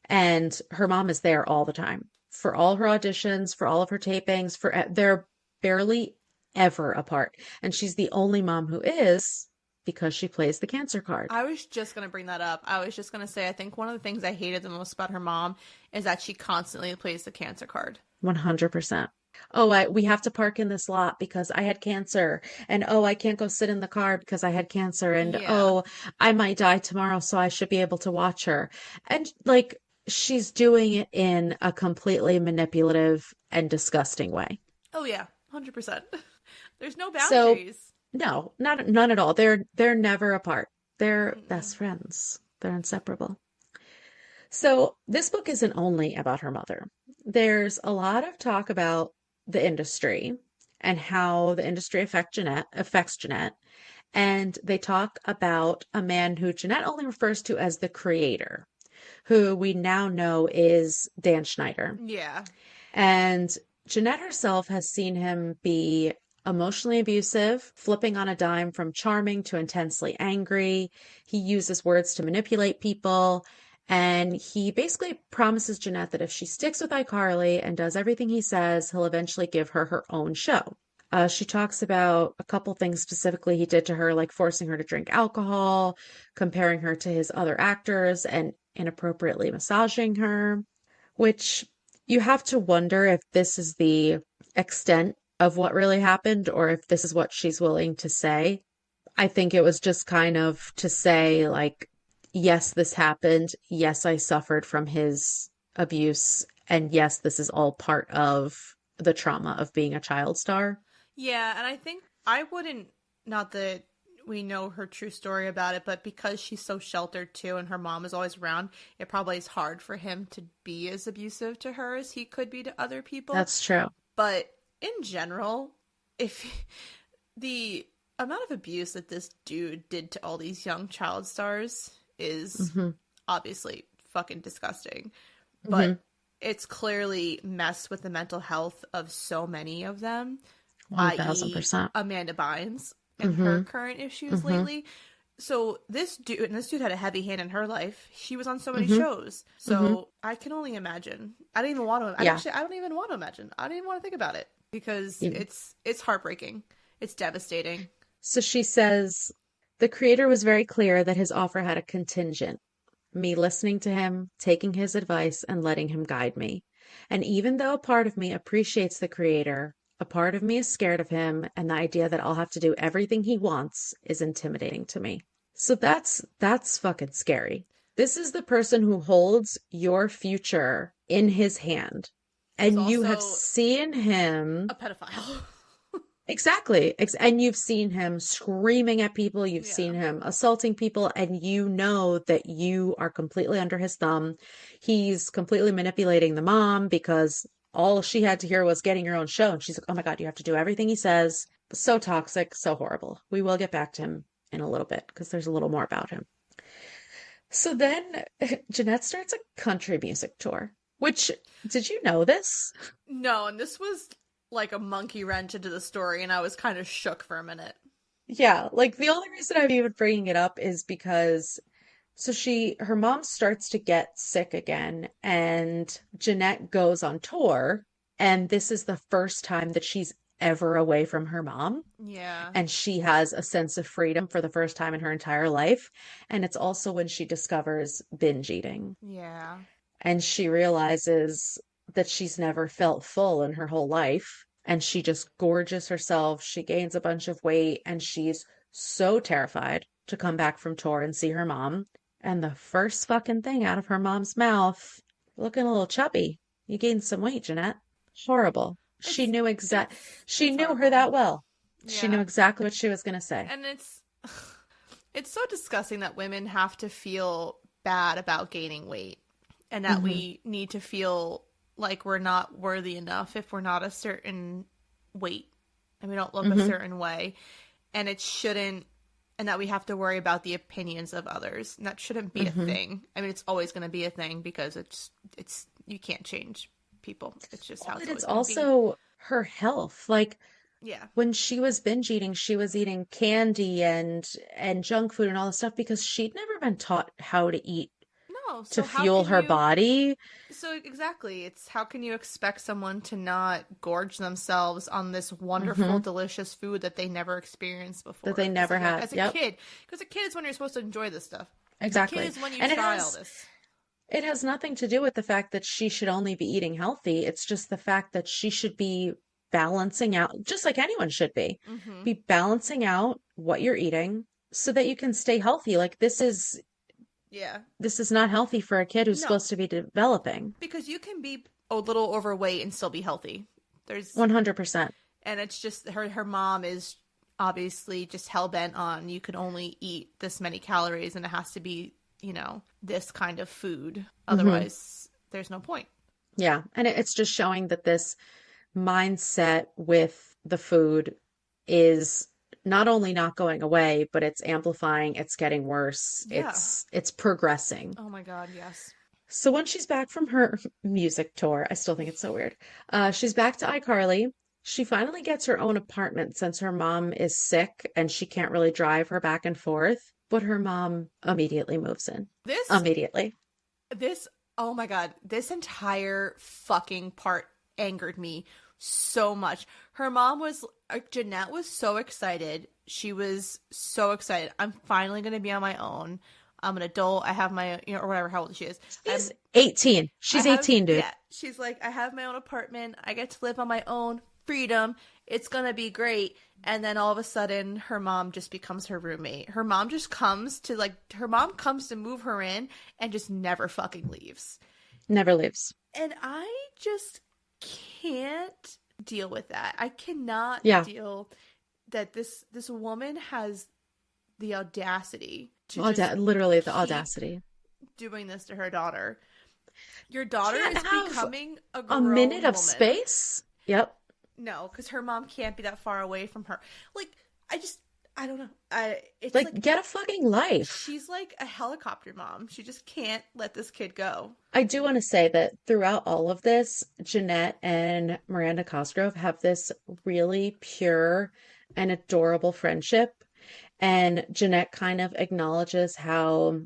And her mom is there all the time for all her auditions, for all of her tapings, they're barely ever apart. And she's the only mom who is because she plays the cancer card. I was just gonna bring that up. I was just gonna say I think one of the things I hated the most about her mom is that she constantly plays the cancer card. 100%. Oh, we have to park in this lot because I had cancer. And oh, I can't go sit in the car because I had cancer. And Yeah. oh, I might die tomorrow, so I should be able to watch her. And like she's doing it in a completely manipulative and disgusting way. Oh yeah, 100%. There's no So boundaries. no, none at all. They're never apart. They're Mm-mm. best friends. They're inseparable. So this book isn't only about her mother. There's a lot of talk about the industry and how the industry affects Jennette. And they talk about a man who Jennette only refers to as the creator, who we now know is Dan Schneider. Yeah. And Jennette herself has seen him be emotionally abusive, flipping on a dime from charming to intensely angry. He uses words to manipulate people. And he basically promises Jennette that if she sticks with iCarly and does everything he says, he'll eventually give her her own show. She talks about a couple things specifically he did to her, like forcing her to drink alcohol, comparing her to his other actors, and inappropriately massaging her, which you have to wonder if this is the extent of what really happened or if this is what she's willing to say. I think it was just kind of to say, like, yes, this happened. Yes, I suffered from his abuse. And yes, this is all part of the trauma of being a child star. Yeah, and I think I wouldn't, not that we know her true story about it, but because she's so sheltered too and her mom is always around, it probably is hard for him to be as abusive to her as he could be to other people. That's true. But in general, if the amount of abuse that this dude did to all these young child stars is Hmm. obviously fucking disgusting. Hmm. But it's clearly messed with the mental health of so many of them, i.e., 1000%. Amanda Bynes and her Hmm. current issues Hmm. lately. So this dude had a heavy hand in her life. She was on so many Hmm. shows. Hmm. So I can only imagine. I don't even want to. Yeah. I don't even want to imagine. I don't even want to think about it because Yeah. it's heartbreaking. It's devastating. So she says the creator was very clear that his offer had a contingent, me listening to him, taking his advice, and letting him guide me. And even though a part of me appreciates the creator, a part of me is scared of him, and the idea that I'll have to do everything he wants is intimidating to me. So that's fucking scary. This is the person who holds your future in his hand. Who's And you have also seen him. a pedophile. Exactly. And you've seen him screaming at people, you've Yeah. seen him assaulting people, and you know that you are completely under his thumb. He's completely manipulating the mom because all she had to hear was getting your own show. And she's like, oh my God, you have to do everything he says. So toxic, so horrible. We will get back to him in a little bit because there's a little more about him. So then Jennette starts a country music tour, which, did you know this? No, and this was like a monkey wrench into the story, and I was kind of shook for a minute. Yeah, like the only reason I'm even bringing it up is because her mom starts to get sick again, and Jennette goes on tour, and this is the first time that she's ever away from her mom, Yeah. and she has a sense of freedom for the first time in her entire life. And it's also when she discovers binge eating, Yeah. and she realizes that she's never felt full in her whole life, and she just gorges herself. She gains a bunch of weight, and she's so terrified to come back from tour and see her mom. And the first fucking thing out of her mom's mouth, looking a little chubby. You gained some weight, Jennette. Horrible. It's She it's knew her horrible. that well. She knew Yeah. exactly what she was going to say. And it's so disgusting that women have to feel bad about gaining weight and that Hmm. we need to feel like we're not worthy enough if we're not a certain weight and we don't look a Hmm. certain way, and it shouldn't, and that we have to worry about the opinions of others, and that shouldn't be a Hmm. thing. I mean, it's always going to be a thing because it's you can't change people. It's just how But it's it's always going to be. also her health. Like, Yeah. when she was binge eating, she was eating candy and junk food and all this stuff because she'd never been taught how to eat No, to so how fuel can her you body So exactly, it's how can you expect someone to not gorge themselves on this wonderful, hmm delicious food that they never experienced that before they never had. as a Yep, kid? Because a kid is when you're supposed to enjoy this stuff. A kid exactly. is when you And try all this. it has nothing to do with the fact that she should only be eating healthy. It's just the fact that she should be balancing out, just like anyone should Mm-hmm. be balancing out what you're eating so that you can stay healthy. Like, Yeah. this is not healthy for a kid who's No, supposed to be developing. because you can be a little overweight and still be healthy. There's 100%. And it's just her mom is obviously just hell bent on you can only eat this many calories and it has to be, this kind of food. Hmm. Otherwise, there's no point. Yeah. And it's just showing that this mindset with the food is not only not going away, but it's amplifying, it's getting worse, Yeah. it's progressing. Oh my God, yes. So when she's back from her music tour, I still think it's so weird. She's back to iCarly. She finally gets her own apartment since her mom is sick and she can't really drive her back and forth, but her mom immediately moves in. This Immediately. This, oh my God, this entire fucking part angered me so much. Her mom was, Jennette was so excited. She was so excited. I'm finally going to be on my own. I'm an adult. I have my, or whatever, how old she is. She's 18. I She's have, 18, dude. yeah, she's like, I have my own apartment. I get to live on my own freedom. It's going to be great. And then all of a sudden, her mom just becomes her roommate. Her mom just comes to, her mom comes to move her in and just never fucking leaves. Never leaves. And I just can't deal with that. I cannot Yeah. deal that this woman has the audacity to Literally the keep audacity. doing this to her daughter. Your daughter Can't is have becoming a a grown minute of woman. space. Yep. No, because her mom can't be that far away from her. Like, I don't know. It's Like, get a fucking life. she's like a helicopter mom. She just can't let this kid go. I do want to say that throughout all of this, Jennette and Miranda Cosgrove have this really pure and adorable friendship. And Jennette kind of acknowledges how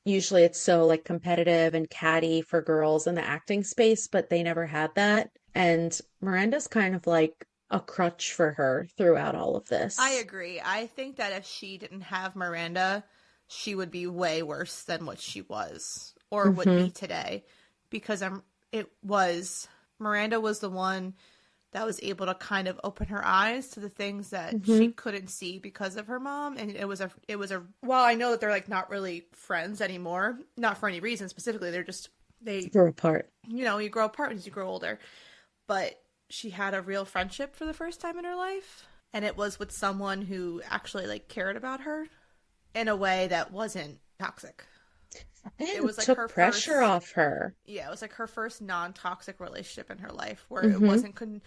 usually it's so like competitive and catty for girls in the acting space, but they never had that. And Miranda's kind of like a crutch for her throughout all of I this. agree. I think that if she didn't have Miranda, she would be way worse than what she was or would Hmm. be today. Because Miranda was the one that was able to kind of open her eyes to the things that she Hmm. couldn't see because of her mom. And well, I know that they're like not really friends anymore, not for any reason specifically. They, Grew apart. you grow apart as you grow older. But she had a real friendship for the first time in her life. And it was with someone who actually like cared about her in a way that wasn't toxic. It And was like took her pressure first, off her. yeah, it was like her first non-toxic relationship in her life where it Hmm. wasn't,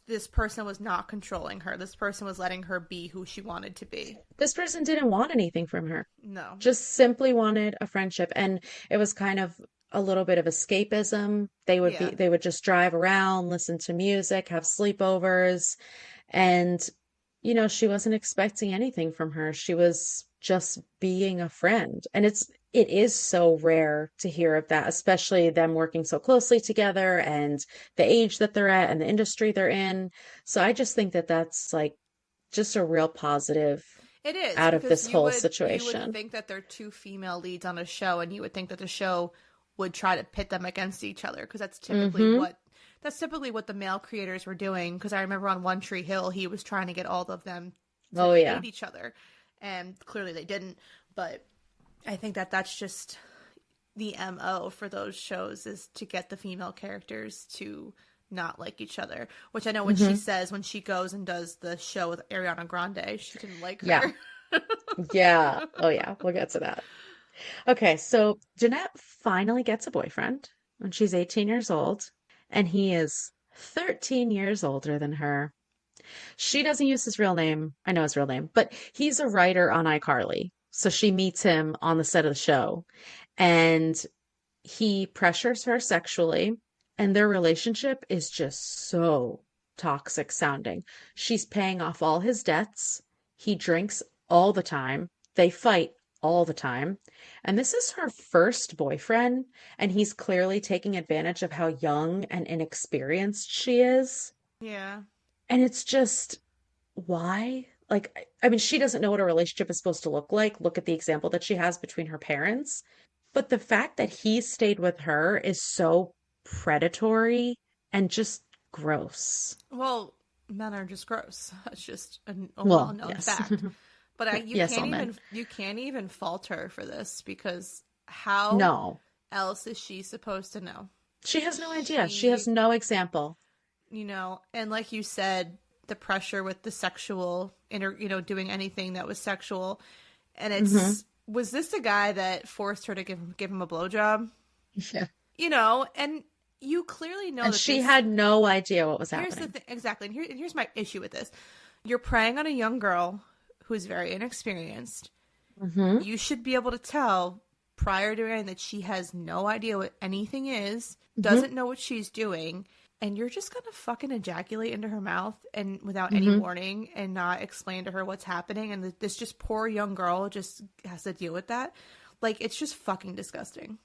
this person was not controlling her. This person was letting her be who she wanted to be. This person didn't want anything from her, No. just simply wanted a friendship. And it was kind of a little bit of escapism. Yeah. They would just drive around, listen to music, have sleepovers. And, she wasn't expecting anything from her. She was just being a friend. And it is so rare to hear of that, especially them working so closely together and the age that they're at and the industry they're in. So I just think that that's like just a real positive It is out of because this whole you would situation. think that they're two female leads on a show, and you would think that the show would try to pit them against each other because Hmm. that's typically what the male creators were doing. Because I remember on One Tree Hill, he was trying to get all of them to Oh, yeah. hate each other, and clearly they didn't. But I think that that's just the MO for those shows is to get the female characters to not like each other. Which I know when she Hmm. says when she goes and does the show with Ariana Grande, she didn't like Yeah. her. Yeah. Oh, yeah. We'll get to that. Okay. So Jeanette finally gets a boyfriend when she's 18 years old, and he is 13 years older than her. She doesn't use his real name. I know his real name, but he's a writer on iCarly. So she meets him on the set of the show, and he pressures her sexually, and their relationship is just so toxic sounding. She's paying off all his debts. He drinks all the time. They fight all the time. And this is her first boyfriend, and he's clearly taking advantage of how young and inexperienced she is. Yeah. And it's just, why? Like, I mean, she doesn't know what a relationship is supposed to look like. Look at the example that she has between her parents. But the fact that he stayed with her is so predatory and just gross. Well, men are just gross. That's just a Well, well-known yes. fact. But Yes, all men. you can't even fault her for this because how No, else is she supposed to know? she has no idea. She has She, no example. and like you said, the pressure with the sexual, doing anything that was sexual, and Hmm. was this the guy that forced her to give him a blowjob? Yeah. And you clearly know And that she this. had no idea what was Here's the happening. thing, exactly, and here's my issue with this: you're preying on a young girl who's very inexperienced. Hmm. You should be able to tell prior to doing that she has no idea what anything is, Hmm. doesn't know what she's doing, and you're just gonna fucking ejaculate into her mouth and without any Hmm. warning and not explain to her what's happening, and this just poor young girl just has to deal with that. Like, it's just fucking disgusting.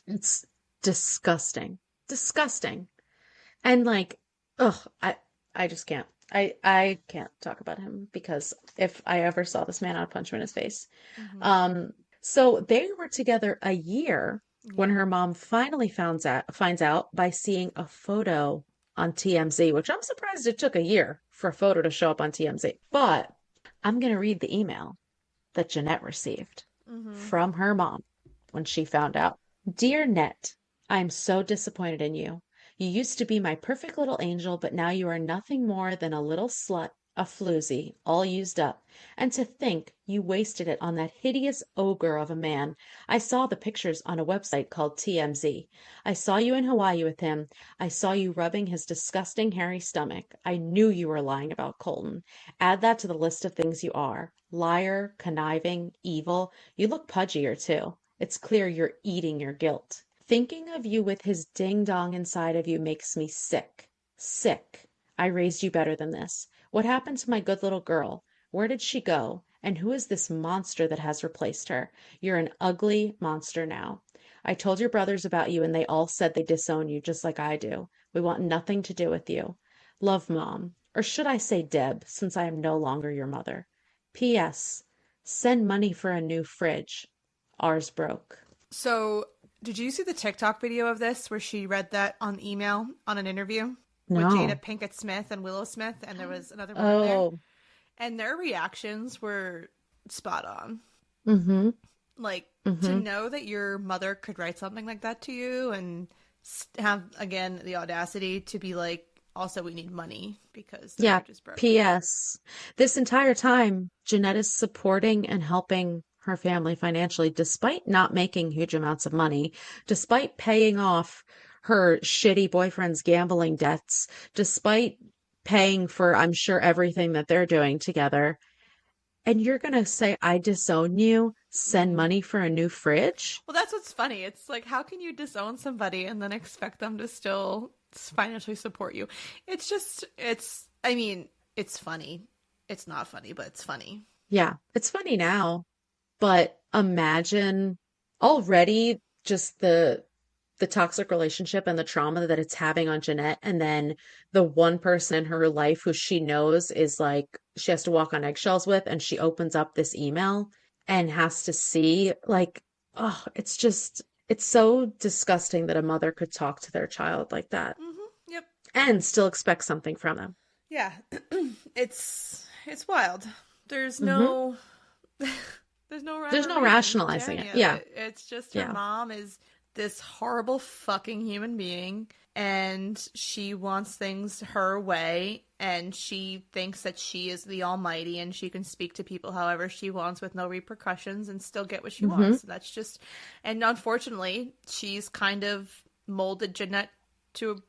It's disgusting. Disgusting. And like, ugh, I just can't. I can't talk about him because if I ever saw this man, I'd punch him in his face. Hmm. Um, so they were together a year when Yeah. her mom finally finds out by seeing a photo on TMZ, which I'm surprised it took a year for a photo to show up on TMZ. But I'm gonna read the email that Jennette received Hmm. from her mom when she found out. Dear Net, I am so disappointed in you. You used to be my perfect little angel, but now you are nothing more than a little slut, a floozy, all used up. And to think you wasted it on that hideous ogre of a man. I saw the pictures on a website called TMZ. I saw you in Hawaii with him. I saw you rubbing his disgusting hairy stomach. I knew you were lying about Colton. Add that to the list of things you are. Liar, conniving, evil. You look pudgier, too. It's clear you're eating your guilt. Thinking of you with his ding dong inside of you makes me sick. Sick. I raised you better than this. What happened to my good little girl? Where did she go? And who is this monster that has replaced her? You're an ugly monster now. I told your brothers about you and they all said they disown you just like I do. We want nothing to do with you. Love, Mom. Or should I say Deb, since I am no longer your mother. P.S. Send money for a new fridge. Ours broke. So, did you see the TikTok video of this where she read that on email on an interview with Jada No. Pinkett Smith and Willow Smith, and there was another woman there, Oh. and their reactions were spot on. Mm-hmm. Like, to Mm-hmm. know that your mother could write something like that to you and have, again, the audacity to be like, also, we need money because the Yeah. marriage is broke. P.S. This entire time, Jeanette is supporting and helping her family financially, despite not making huge amounts of money, despite paying off her shitty boyfriend's gambling debts, despite paying for, I'm sure, everything that they're doing together. And you're gonna say, I disown you, send Mm. money for a new fridge? Well, that's what's funny. It's like, how can you disown somebody and then expect them to still financially support you? It's just, I mean, it's funny. It's not funny, but it's funny. Yeah, it's funny now, but imagine already just the toxic relationship and the trauma that it's having on Jeanette, and then the one person in her life who she knows is like she has to walk on eggshells with, and she opens up this email and has to see like, oh, it's just it's so disgusting that a mother could talk to their child like that Yep. and still expect something from them. Yeah. It's wild. There's Hmm. no there's no rhyme There's or no reason to rationalizing any it. of Yeah, it. It's just her yeah. mom is this horrible fucking human being, and she wants things her way, and she thinks that she is the almighty and she can speak to people however she wants with no repercussions and still get what she Hmm. wants. That's just, and unfortunately, she's kind of molded Jennette to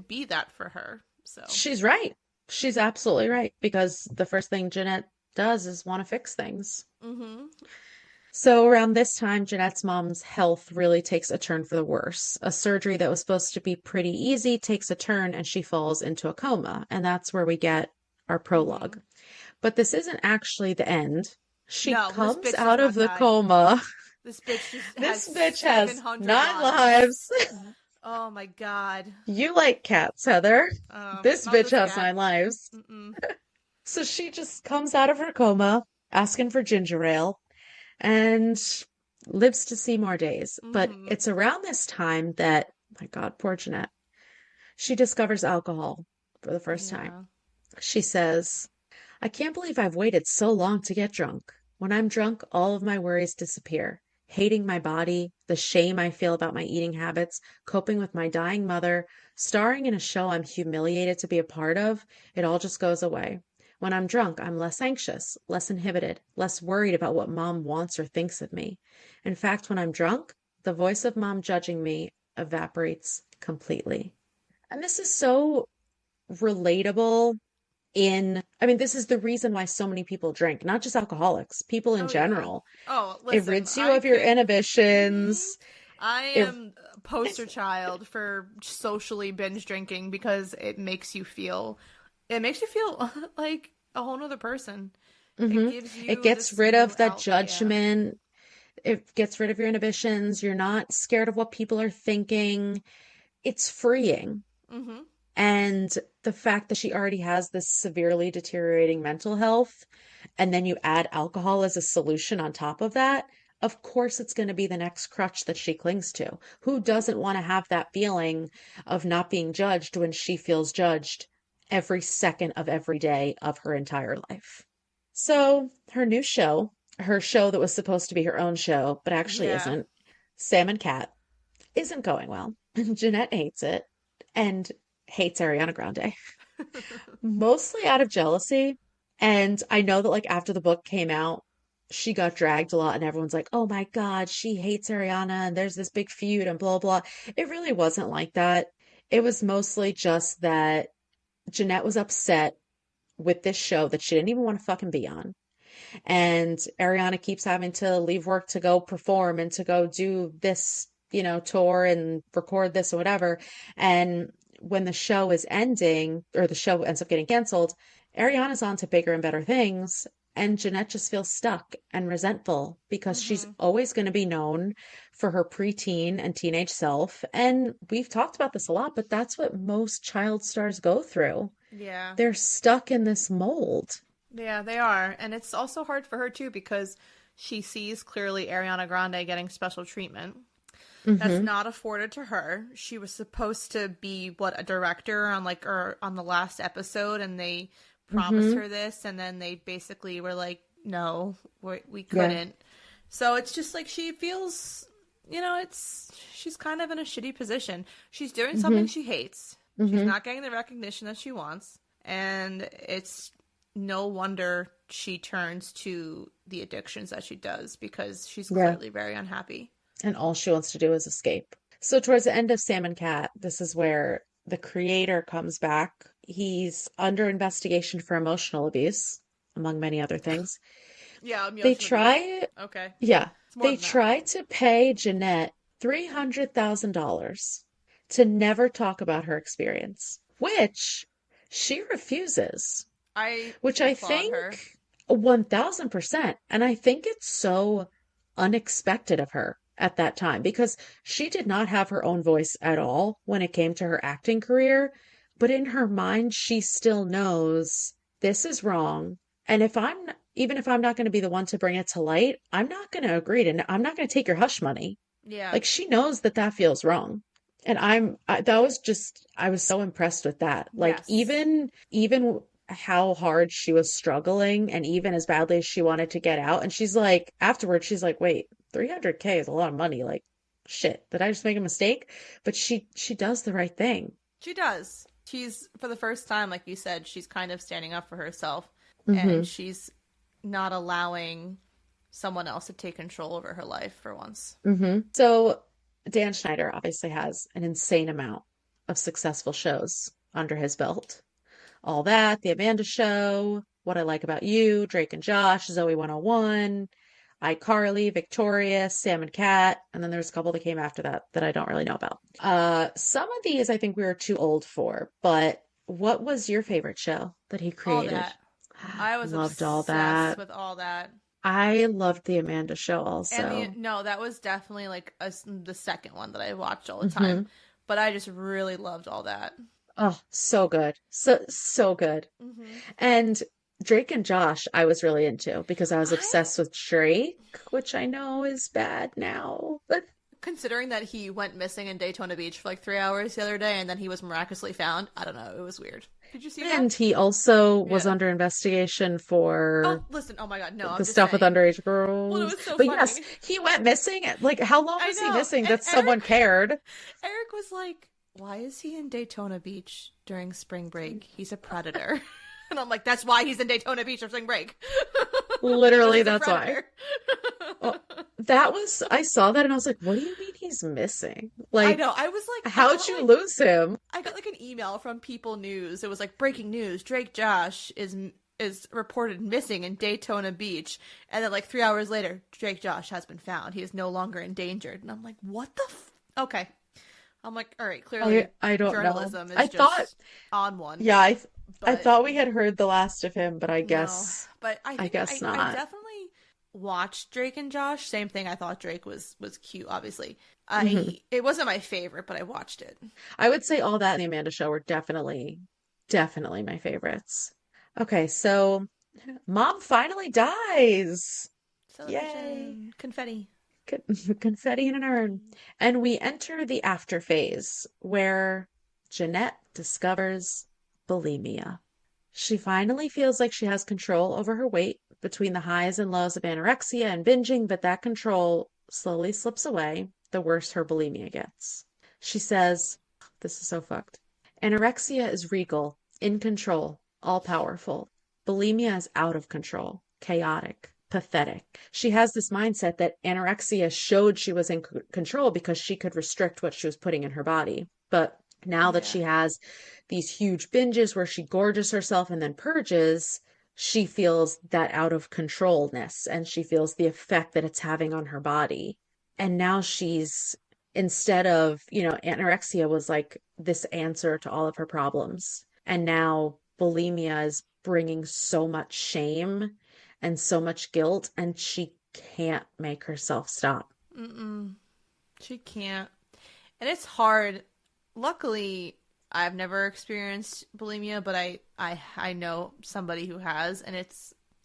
be that for her. So, She's right. She's absolutely right because the first thing Jeanette does is want to fix things. mhm. So around this time, Jeanette's mom's health really takes a turn for the worse. A surgery that was supposed to be pretty easy takes a turn and she falls into a coma. And that's where we get our Mhm. prologue. But this isn't actually the end. She No, this comes bitch does out of not the die. coma. This bitch just has This bitch has 700 nine lives. lives. Oh my god. You like cats, Heather. This Not bitch this has cat. 9 lives. Mm-mm. So she just comes out of her coma asking for ginger ale and lives to see more days. But Mm-hmm. it's around this time that, my God, poor Jeanette, she discovers alcohol for the first time. Yeah. She says, I can't believe I've waited so long to get drunk. When I'm drunk, all of my worries disappear. Hating my body, the shame I feel about my eating habits, coping with my dying mother, starring in a show I'm humiliated to be a part of, it all just goes away. When I'm drunk, I'm less anxious, less inhibited, less worried about what mom wants or thinks of me. In fact, when I'm drunk, the voice of mom judging me evaporates completely. And this is so relatable I mean, this is the reason why so many people drink, not just alcoholics, people in Oh yeah. general. Oh, It listen, rids you I of your could. Mm-hmm. inhibitions. I It, am a poster child for socially binge drinking because it makes you feel like a whole nother person. It hmm gives It you gets this rid new of that outlet. Yeah. judgment. It gets rid of your inhibitions. You're not scared of what people are thinking. It's freeing. Mm-hmm. And the fact that she already has this severely deteriorating mental health, and then you add alcohol as a solution on top of that, of course it's going to be the next crutch that she clings to. Who Mm-hmm. doesn't want to have that feeling of not being judged when she feels judged every second of every day of her entire life? So, her show that was supposed to be her own show, but actually Yeah. isn't, Sam and Cat, isn't going well. Jennette hates it and hates Ariana Grande, mostly out of jealousy. And I know that like after the book came out, she got dragged a lot, and everyone's like, "Oh my God, she hates Ariana, and there's this big feud and blah blah." It really wasn't like that. It was mostly just that Jennette was upset with this show that she didn't even want to fucking be on. And Ariana keeps having to leave work to go perform and to go do this, tour and record this or whatever. And when the show is ending, or the show ends up getting canceled, Ariana's on to bigger and better things. And Jennette just feels stuck and resentful because she's Mm-hmm. always going to be known for her preteen and teenage self. And we've talked about this a lot, but that's what most child stars go through. Yeah. They're stuck in this mold. Yeah, they are. And it's also hard for her too because she sees clearly Ariana Grande getting special treatment. That's Hmm not afforded to her. She was supposed to be a director on or on the last episode, and they promised hmm her this, and then they basically were like, "No, we Yeah. couldn't." So it's just like she feels, she's kind of in a shitty position. She's doing something hmm she hates. She's hmm not getting the recognition that she wants, and it's no wonder she turns to the addictions that she does because she's Yeah. clearly very unhappy. And all she wants to do is escape. So towards the end of Sam and Cat, this is where the creator comes back. He's under investigation for emotional abuse, among many other things. Yeah, They emotion abuse. try, Okay. yeah, It's more they than that. try to pay Jennette $300,000 to never talk about her experience, which she refuses. I Which I applaud her. think 1000%. And I think it's so unexpected of her at that time because she did not have her own voice at all when it came to her acting career. But in her mind, she still knows this is wrong. And even if I'm not going to be the one to bring it to light, I'm not going to agree to, I'm not going to take your hush money. Yeah. Like she knows that that feels wrong. And I was so impressed with that. Like Yes. even how hard she was struggling and even as badly as she wanted to get out. And she's like, afterwards, she's like, wait, 300K is a lot of money. Like, shit, did I just make a mistake? But she does the right thing. She does. She's, for the first time, like you said, she's kind of standing up for herself and Hmm she's not allowing someone else to take control over her life for once. So Dan Schneider obviously has an insane amount of successful shows under his belt. All That, The Amanda Show, What I Like About You, Drake and Josh, Zoe 101, iCarly, Victorious, Sam and Cat, and then there's a couple that came after that that I don't really know about. Some of these I think we were too old for, but what was your favorite show that he All created? that. I was Loved All obsessed That. with all that. I loved The Amanda Show And also. no, that was definitely the second one that I watched all the time. Hmm But I just really loved all that. Oh, so good. So good. Hmm. And Drake and Josh, I was really into because I was I obsessed with Drake, which I know is bad now. But Considering that he went missing in Daytona Beach for like 3 hours the other day and then he was miraculously found, I don't know. It was weird. Did you see that? and he also was Yeah. under investigation Oh, for listen. Oh my God. No, the I'm just stuff with saying. underage Well, it girls. was so But yes, funny. he went missing. Like, how long I was he know. missing And that someone cared? Eric was like, why is he in Daytona Beach during spring break? He's a predator. And I'm like, that's why he's in Daytona Beach for spring break. Because Literally, he's a that's why. predator. Oh, I saw that and I was like, what do you mean he's missing? I Like, know. I was like, how'd you lose him? I got like an email from People News. It was like breaking news. Drake Josh is is reported missing in Daytona Beach, and then like 3 hours later, Drake Josh has been found. He is no longer endangered, and I'm like, what the? Okay, I'm like, all right, clearly I don't know. journalism is I thought, just on one, yeah, I but thought we had heard the last of him, but no. But I I think guess I not. definitely watched Drake and Josh. Same thing. I thought Drake was cute. Obviously, Hmm. it wasn't my favorite, but I watched it. I would say all that and the Amanda Show were definitely my favorites. Okay, so Mom finally dies. Yay. Celebration, confetti. Confetti in an urn. And we enter the after phase where Jennette discovers bulimia. She finally feels like she has control over her weight between the highs and lows of anorexia and binging, but that control slowly slips away the worse her bulimia gets. She says, this is so fucked. Anorexia is regal, in control, all powerful. Bulimia is out of control, chaotic, pathetic. She has this mindset that anorexia showed she was in control because she could restrict what she was putting in her body. But now that Yeah. she has these huge binges where she gorges herself and then purges, she feels that out of controlness and she feels the effect that it's having on her body. And now she's, instead of, anorexia was like this answer to all of her problems. And now bulimia is bringing so much shame and so much guilt, and she can't make herself stop. Mm-mm. She can't. And it's hard. Luckily, I've never experienced bulimia, but I know somebody who has, and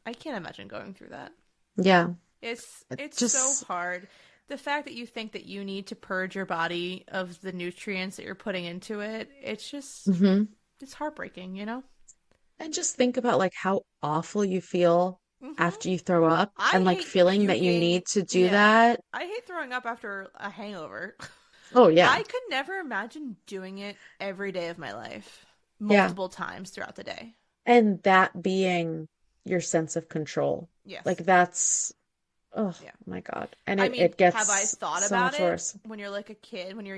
I can't imagine going through that. Yeah, It's so just, hard. The fact that you think that you need to purge your body of the nutrients that you're putting into it, mhm. it's heartbreaking, you know? And just think about like how awful you feel Mm-hmm. after you throw up I and like hate feeling that you puking. need to do Yeah. that. I hate throwing up after a hangover. Oh, yeah. I could never imagine doing it every day of my life, Yeah. multiple times throughout the day. And that being your sense of control. Like Yes. that's, oh Yeah. my God. And I mean, it have I gets thought so about much it worse. when you're like a kid, when you're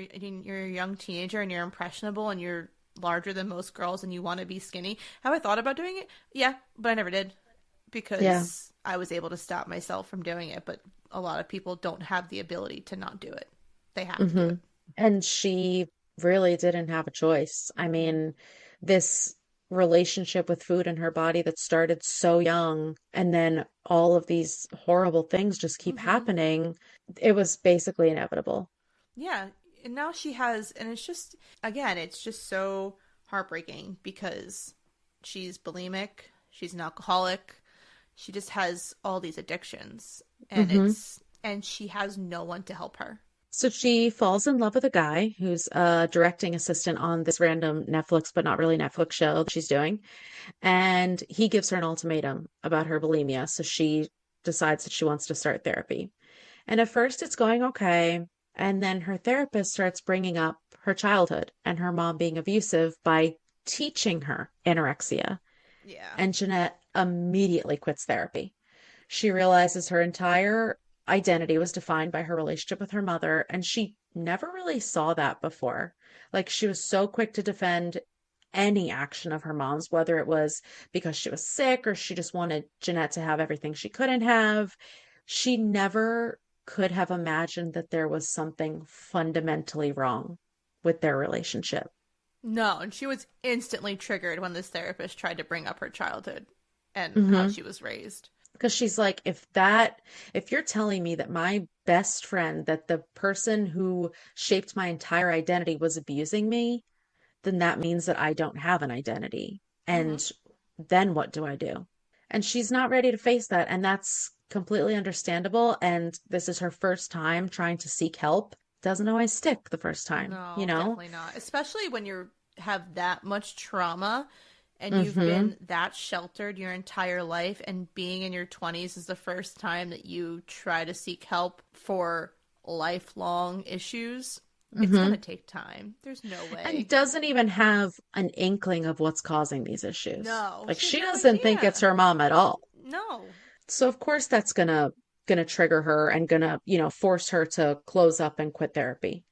a young teenager and you're impressionable and you're larger than most girls and you want to be skinny? Have I thought about doing it? Yeah, but I never did Yeah. because I was able to stop myself from doing it, but a lot of people don't have the ability to not do it. They have to do Hmm. it. And she really didn't have a choice. I mean, this relationship with food in her body that started so young, and then all of these horrible things just keep Hmm. happening. It was basically inevitable. Yeah, and now she has, and it's just, again, it's just so heartbreaking because she's bulimic, she's an alcoholic, she just has all these addictions, and Hmm. she has no one to help her. So she falls in love with a guy who's a directing assistant on this random Netflix, but not really Netflix show that she's doing. And he gives her an ultimatum about her bulimia. So she decides that she wants to start therapy. And at first it's going okay. And then her therapist starts bringing up her childhood and her mom being abusive by teaching her anorexia. Yeah. And Jennette immediately quits therapy. She realizes her entire identity was defined by her relationship with her mother, and she never really saw that before. Like, she was so quick to defend any action of her mom's, whether it was because she was sick or she just wanted Jennette to have everything she couldn't have. She never could have imagined that there was something fundamentally wrong with their relationship. No, and she was instantly triggered when this therapist tried to bring up her childhood and how Hmm. she was raised. Because she's like, if you're telling me that my best friend, that the person who shaped my entire identity was abusing me, then that means that I don't have an identity. Hmm. And then what do I do? And she's not ready to face that. And that's completely understandable. And this is her first time trying to seek help. Doesn't always stick the first time, you No, know? definitely not. Especially when you have that much trauma and you've Mm-hmm. been that sheltered your entire life, and being in your 20s is the first time that you try to seek help for lifelong issues. It's going Mm-hmm. to take time. There's no And way. doesn't even have an inkling of what's causing these issues. No, Like she has she no doesn't think it's idea. her mom at all. No. So of course that's gonna trigger her and gonna, force her to close up and quit therapy.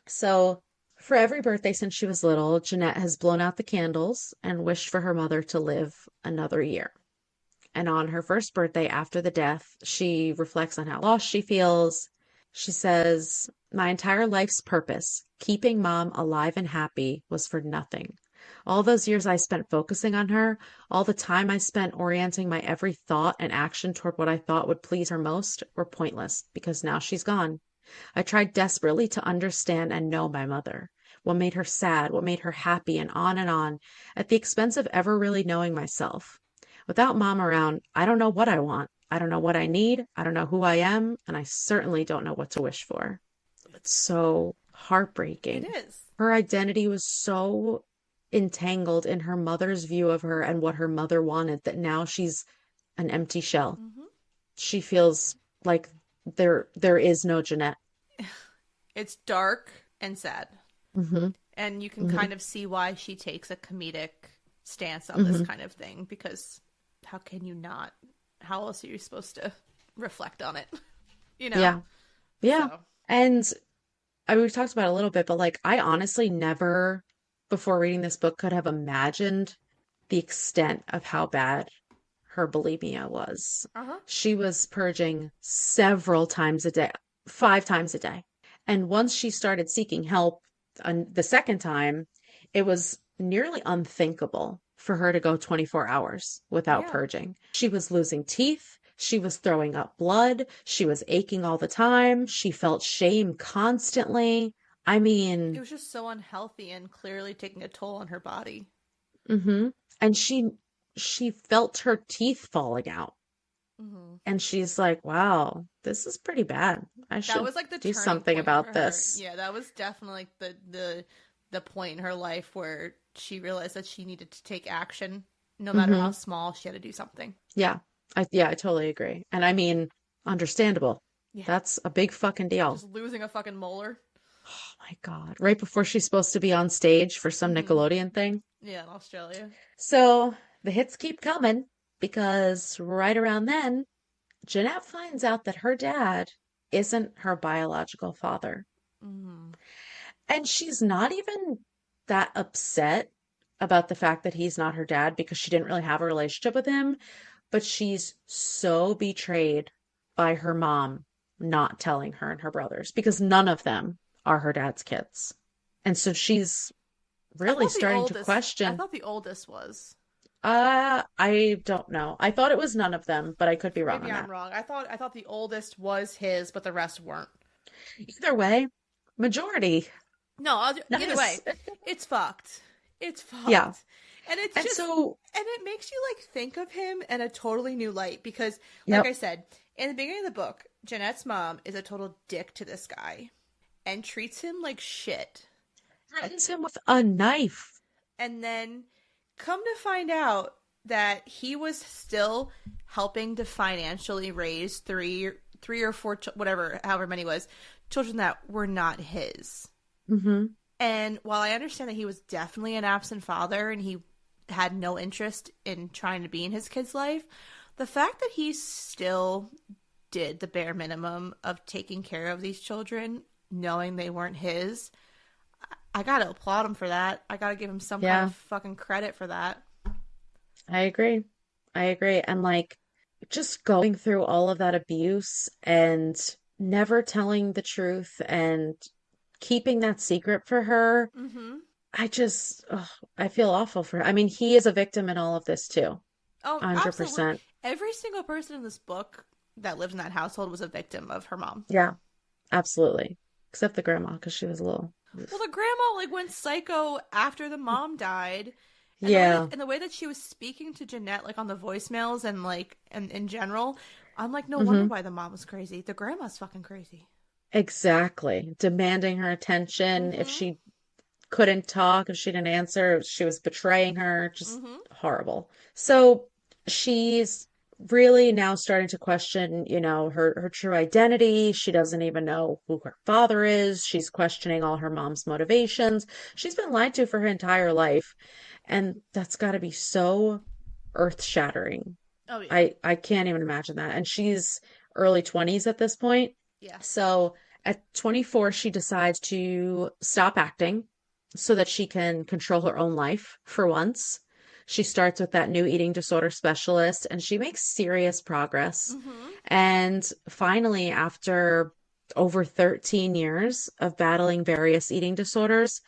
So for every birthday since she was little, Jennette has blown out the candles and wished for her mother to live another year. And on her first birthday after the death, she reflects on how lost she feels. She says, "My entire life's purpose, keeping mom alive and happy, was for nothing. All those years I spent focusing on her, all the time I spent orienting my every thought and action toward what I thought would please her most, were pointless because now she's gone. I tried desperately to understand and know my mother, what made her sad, what made her happy, and on, at the expense of ever really knowing myself. Without mom around, I don't know what I want. I don't know what I need. I don't know who I am, and I certainly don't know what to wish for." It's so It heartbreaking. is. Her identity was so entangled in her mother's view of her and what her mother wanted that now she's an empty shell. Hmm. She feels like there is no Jennette. It's dark and sad. Hmm. And you can Hmm. kind of see why she takes a comedic stance on this Hmm. kind of thing because how can you not? How else are you supposed to reflect on it? You know? Yeah. Yeah. So, And we've talked about it a little bit, but like I honestly never before reading this book could have imagined the extent of how bad her bulimia was. uh-huh. She was purging several times a day, 5 times a day. And once she started seeking help the second time, it was nearly unthinkable for her to go 24 hours without Yeah. purging. She was losing teeth. She was throwing up blood. She was aching all the time. She felt shame constantly. I It mean, was just so unhealthy and clearly taking a toll on her body. hmm and she felt her teeth falling out. Hmm. And she's like, wow, this is pretty bad. I That should was like the do turning something point for about her. this. Yeah, that was definitely like the point in her life where she realized that she needed to take action. No matter how Hmm. small, she had to do something. Yeah. I totally agree. And I mean, understandable. Yeah. That's a big fucking deal. Just losing a fucking molar. Oh my God. Right before she's supposed to be on stage for some Hmm. Nickelodeon thing. Yeah, in Australia. So the hits keep coming because right around then, Jeanette finds out that her dad isn't her biological father. Hmm. And she's not even that upset about the fact that he's not her dad because she didn't really have a relationship with him, but she's so betrayed by her mom not telling her and her brothers because none of them are her dad's kids. And so she's I really thought the starting to oldest. I question, thought the oldest was. I don't know. I thought it was none of them, but I could be wrong Maybe on I'm that. wrong. I thought the oldest was his, but the rest weren't. Either way, majority. No, either Nice. way, it's fucked. It's Yeah. fucked. And it's And just so, and it makes you like think of him in a totally new light because like yep. I said, in the beginning of the book, Jeanette's mom is a total dick to this guy and treats him like shit. Threatens him with a knife. And then come to find out that he was still helping to financially raise three or four whatever however many was children that were not his. Hmm. And while I understand that he was definitely an absent father and he had no interest in trying to be in his kid's life, the fact that he still did the bare minimum of taking care of these children, knowing they weren't his, I gotta applaud him for that. I gotta give him some kind Yeah, of fucking credit for that. I agree. I agree. And like just going through all of that abuse and never telling the truth and keeping that secret for her, Mm-hmm. I just, ugh, I feel awful for her. I mean, he is a victim in all of this too. Oh, absolutely. 100%. Every single person in this book that lived in that household was a victim of her mom. Yeah, absolutely. Except the grandma, because she was a little, Well, the grandma like went psycho after the mom died, and yeah. the way that she was speaking to Jennette like on the voicemails and like and in general, I'm like, no wonder Hmm. why the mom was crazy. The grandma's fucking crazy. Exactly. Demanding her attention. If Mm-hmm. she couldn't talk, if she didn't answer, she was betraying her. Just Mm-hmm. horrible. So she's really now starting to question, her true identity. She doesn't even know who her father is. She's questioning all her mom's motivations. She's been lied to for her entire life. And that's got to be so earth-shattering. Oh yeah. I can't even imagine that. And she's early 20s at this point. Yeah. So at 24, she decides to stop acting so that she can control her own life for once. She starts with that new eating disorder specialist and she makes serious progress. Mm-hmm. And finally, after over 13 years of battling various eating disorders,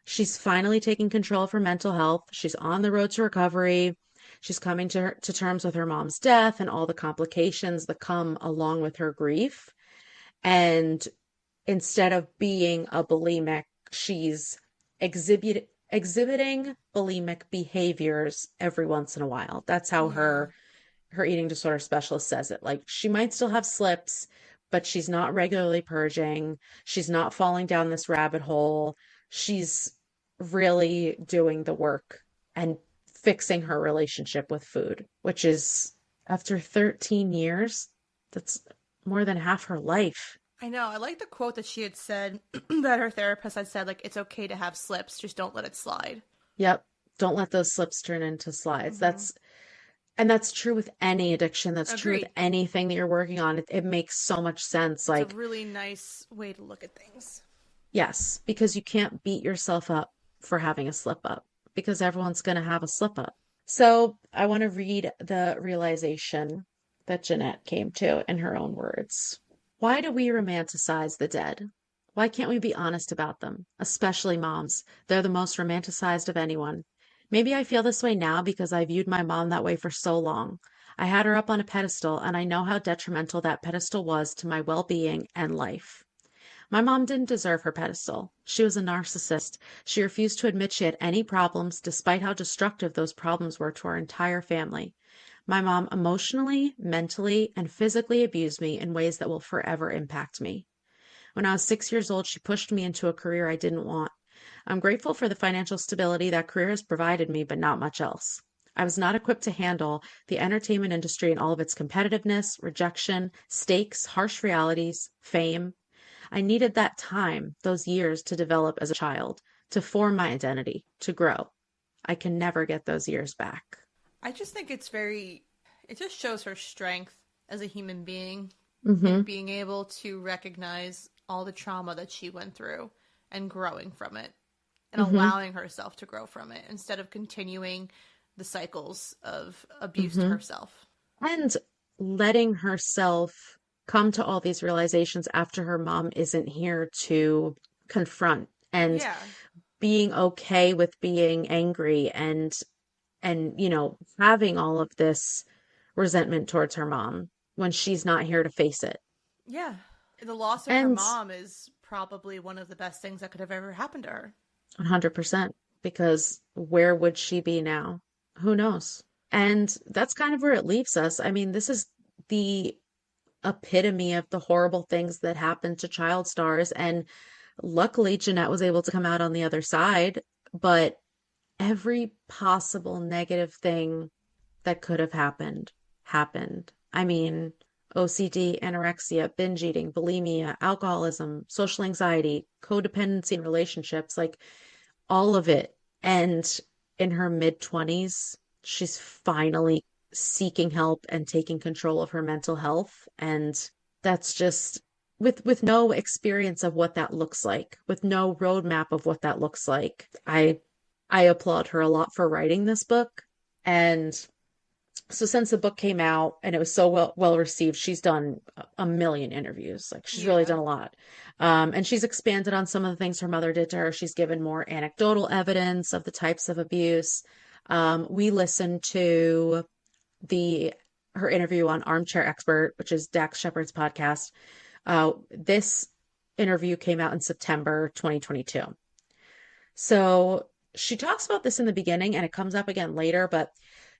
she's finally taking control of her mental health. She's on the road to recovery. She's coming to terms with her mom's death and all the complications that come along with her grief. And instead of being a bulimic, she's exhibiting bulimic behaviors every once in a while. That's how Yeah. her eating disorder specialist says it. Like she might still have slips, but she's not regularly purging. She's not falling down this rabbit hole. She's really doing the work and fixing her relationship with food, which is after 13 years, that's more than half her life. I know. I like the quote that she had said that her therapist had said, like, it's okay to have slips, just don't let it slide. Yep. Don't let those slips turn into slides. Mm-hmm. That's true with any addiction. That's true with Agreed. anything that you're working on. It makes so much sense. It's a Like, really nice way to look at things. yes, because you can't beat yourself up for having a slip up because everyone's going to have a slip up. So I want to read the realization that Jennette came to in her own words. Why do we romanticize the dead? Why can't we be honest about them? Especially moms. They're the most romanticized of anyone. Maybe I feel this way now because I viewed my mom that way for so long. I had her up on a pedestal, and I know how detrimental that pedestal was to my well being and life. My mom didn't deserve her pedestal. She was a narcissist. She refused to admit she had any problems, despite how destructive those problems were to our entire family. My mom emotionally, mentally, and physically abused me in ways that will forever impact me. When I was 6 years old, she pushed me into a career I didn't want. I'm grateful for the financial stability that career has provided me, but not much else. I was not equipped to handle the entertainment industry and all of its competitiveness, rejection, stakes, harsh realities, fame. I needed that time, those years to develop as a child, to form my identity, to grow. I can never get those years back. I just think it just shows her strength as a human being in Mm-hmm. being able to recognize all the trauma that she went through and growing from it and Mm-hmm. allowing herself to grow from it instead of continuing the cycles of abuse to Mm-hmm. herself. And letting herself come to all these realizations after her mom isn't here to confront, and Yeah. being okay with being angry and having all of this resentment towards her mom when she's not here to face it. Yeah. The loss of her And mom is probably one of the best things that could have ever happened to her. 100%, because where would she be now? Who knows? And that's kind of where it leaves us. I mean, this is the epitome of the horrible things that happen to child stars. And luckily, Jennette was able to come out on the other side. But every possible negative thing that could have happened happened. I mean, OCD, anorexia, binge eating, bulimia, alcoholism, social anxiety, codependency in relationships, like all of it. And in her mid 20s, she's finally seeking help and taking control of her mental health. And that's just with no experience of what that looks like, with no roadmap of what that looks like. I applaud her a lot for writing this book. And so since the book came out and it was so well received, she's done a million interviews. Like she's really Yeah. done a lot. And she's expanded on some of the things her mother did to her. She's given more anecdotal evidence of the types of abuse. We listened to the her interview on Armchair Expert, which is Dax Shepard's podcast. This interview came out in September 2022. So she talks about this in the beginning and it comes up again later, but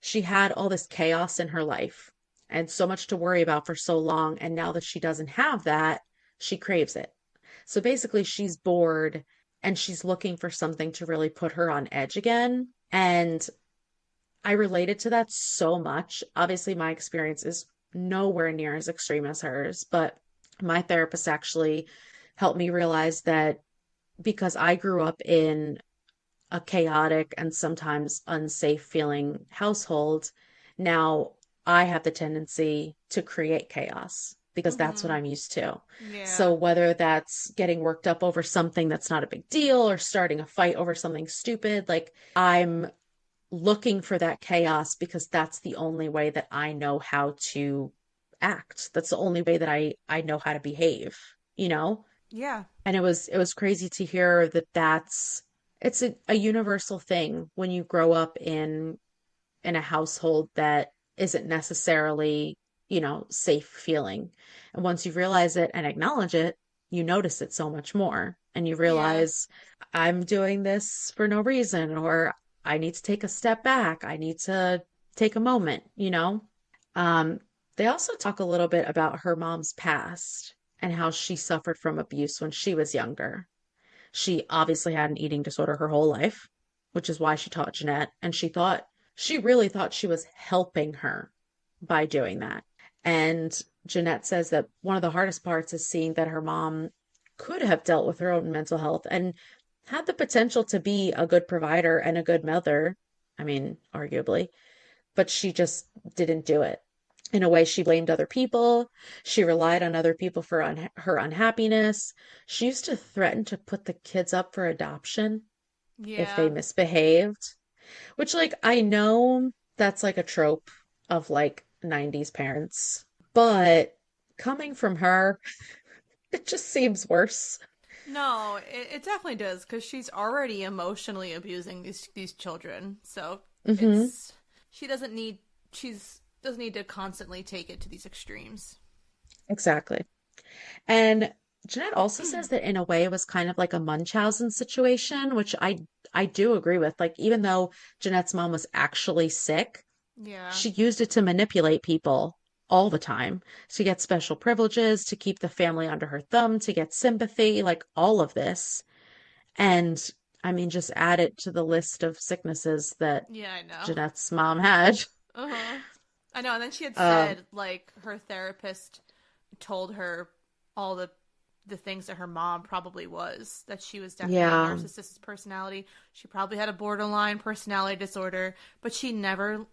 she had all this chaos in her life and so much to worry about for so long. And now that she doesn't have that, she craves it. So basically, she's bored and she's looking for something to really put her on edge again. And I related to that so much. Obviously, my experience is nowhere near as extreme as hers, but my therapist actually helped me realize that because I grew up in a chaotic and sometimes unsafe feeling household, now I have the tendency to create chaos because that's what Mm-hmm. I'm used to. So Yeah. whether that's getting worked up over something that's not a big deal or starting a fight over something stupid, like I'm looking for that chaos because that's the only way that I know how to act. That's the only way that I know how to behave, you know? Yeah. And it was crazy to hear that it's a universal thing when you grow up in a household that isn't necessarily, safe feeling. And once you realize it and acknowledge it, you notice it so much more. And you Yeah. realize I'm doing this for no reason, or I need to take a step back. I need to take a moment. Um, they also talk a little bit about her mom's past and how she suffered from abuse when she was younger. She obviously had an eating disorder her whole life, which is why she taught Jennette. And she really thought she was helping her by doing that. And Jennette says that one of the hardest parts is seeing that her mom could have dealt with her own mental health and had the potential to be a good provider and a good mother. I mean, arguably, but she just didn't do it. In a way, she blamed other people. She relied on other people for her unhappiness. She used to threaten to put the kids up for adoption if they Yeah. misbehaved, which, like, I know that's like a trope of like 90s parents, but coming from her, it just seems worse. No, it definitely does because she's already emotionally abusing these children. So Hmm. it's she doesn't need she's doesn't need to constantly take it to these extremes. Exactly. And Jeanette also says that in a way it was kind of like a Munchausen situation, which I do agree with. Like even though Jeanette's mom was actually sick, Yeah. she used it to manipulate people all the time, to get special privileges, to keep the family under her thumb, to get sympathy, like all of this. And I mean, just add it to the list of sicknesses that Yeah, I know. Jeanette's mom had. Uh-huh. I know, and then she had Um, said like her therapist told her all the things that her mom probably was, that she was definitely a yeah. narcissist personality. She probably had a borderline personality disorder, but she never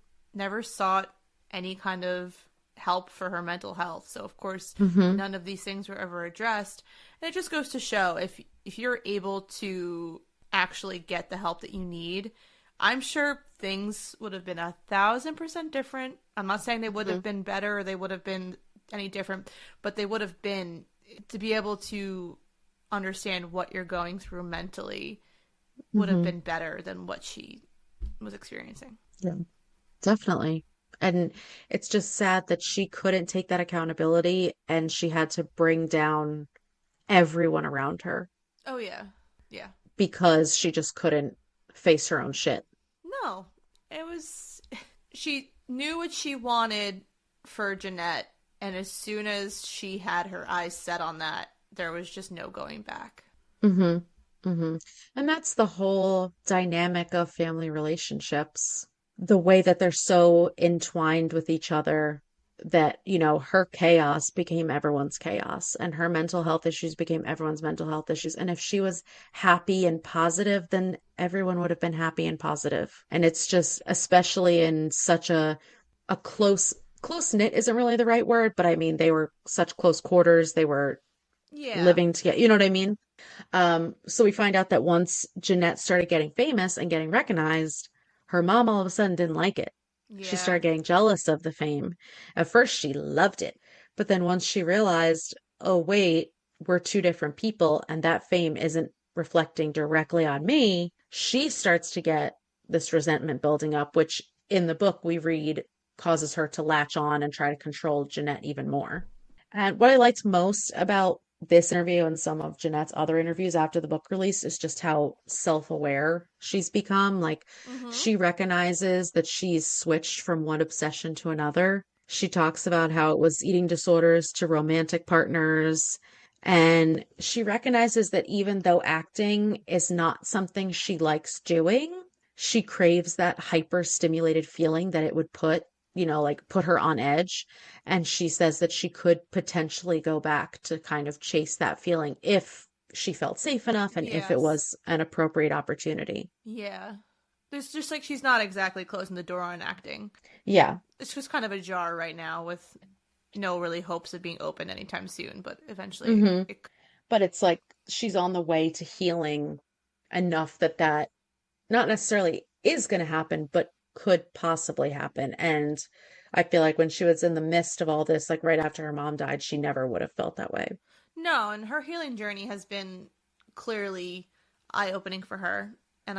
sought any kind of help for her mental health. So of course, Hmm. none of these things were ever addressed. And it just goes to show if you're able to actually get the help that you need, I'm sure things would have been 1,000% different. I'm not saying they would Hmm. have been better or they would have been any different, but they would have been to be able to understand what you're going through mentally would have Hmm. been better than what she was experiencing. Yeah, definitely. And it's just sad that she couldn't take that accountability and she had to bring down everyone around her Oh yeah. Yeah. because she just couldn't face her own shit. No. It was she knew what she wanted for Jennette, and as soon as she had her eyes set on that, there was just no going back. Hmm. Hmm. And that's the whole dynamic of family relationships. The way that they're so entwined with each other that, her chaos became everyone's chaos and her mental health issues became everyone's mental health issues. And if she was happy and positive, then everyone would have been happy and positive. And it's just, especially in such a close knit isn't really the right word, but I mean, they were such close quarters. They were Yeah. living together. You know what I mean? So we find out that once Jennette started getting famous and getting recognized, her mom all of a sudden didn't like it. She Yeah. started getting jealous of the fame. At first, she loved it. But then once she realized, oh, wait, we're two different people and that fame isn't reflecting directly on me, she starts to get this resentment building up, which in the book we read causes her to latch on and try to control Jennette even more. And what I liked most about this interview and some of Jennette's other interviews after the book release is just how self-aware she's become. Like, Mhm. she recognizes that she's switched from one obsession to another. She talks about how it was eating disorders to romantic partners. And she recognizes that even though acting is not something she likes doing, she craves that hyper stimulated feeling that it would like put her on edge. And she says that she could potentially go back to kind of chase that feeling if she felt safe enough and if it Yes. was an appropriate opportunity. Yeah. There's just like she's not exactly closing the door on acting. Yeah. It's just kind of a jar right now with no really hopes of being open anytime soon, but eventually Hmm. it But it's like she's on the way to healing enough that not necessarily is going to happen, but could possibly happen. And I feel like when she was in the midst of all this, like right after her mom died, she never would have felt that way. No, and her healing journey has been clearly eye-opening for her, and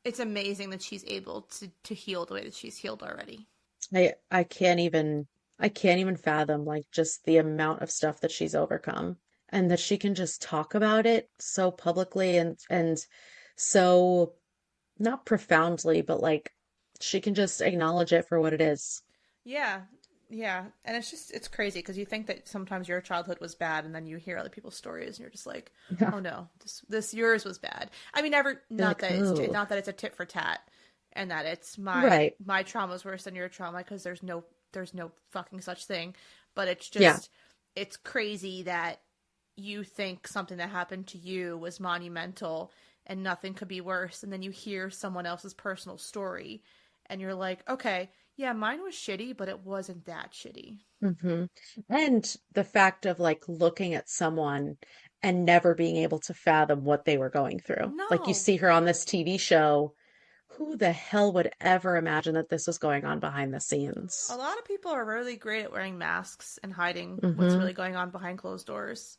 it's amazing that she's able to heal the way that she's healed already. I can't even fathom like just the amount of stuff that she's overcome and that she can just talk about it so publicly and so not profoundly, but like she can just acknowledge it for what it is. Yeah, yeah, and it's crazy because you think that sometimes your childhood was bad, and then you hear other people's stories, and you're just like, Yeah. oh no, this yours was bad. I mean, never You're like, oh, not that it's a tit for tat, and that it's right. my trauma is worse than your trauma because there's no fucking such thing, but it's Yeah. just it's crazy that you think something that happened to you was monumental and nothing could be worse, and then you hear someone else's personal story, and you're like, okay, yeah, mine was shitty, but it wasn't that shitty. hmm And the fact of like looking at someone and never being able to fathom what they were going through. Like you No. see her on this TV show. Who the hell would ever imagine that this was going on behind the A scenes? lot of people are really great at wearing masks and hiding what's hmm really going on behind closed doors.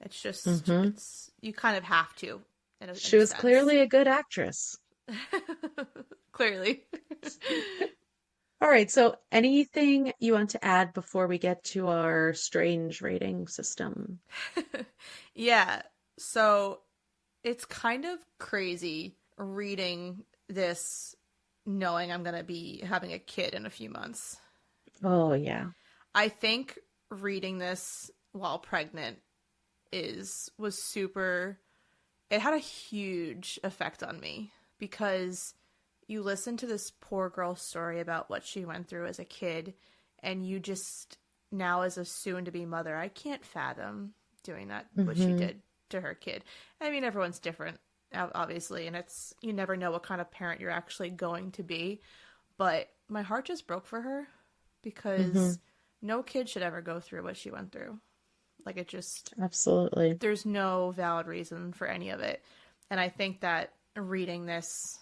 It's just, hmm it's, you kind of have to, in She a was sense. clearly a good actress. Clearly. All right, so anything you want to add before we get to our strange rating system? Yeah. So it's kind of crazy reading this knowing I'm going to be having a kid in a few months. Oh, yeah. I think reading this while pregnant was super it had a huge effect on me because you listen to this poor girl's story about what she went through as a kid, and you just now as a soon to be mother, I can't fathom doing that what she hmm did to her kid. I mean, everyone's different, obviously, and it's you never know what kind of parent you're actually going to be, but my heart just broke for her hmm because no kid should ever go through what she went through. Like it just Absolutely. there's no valid reason for any of it. And I think that reading this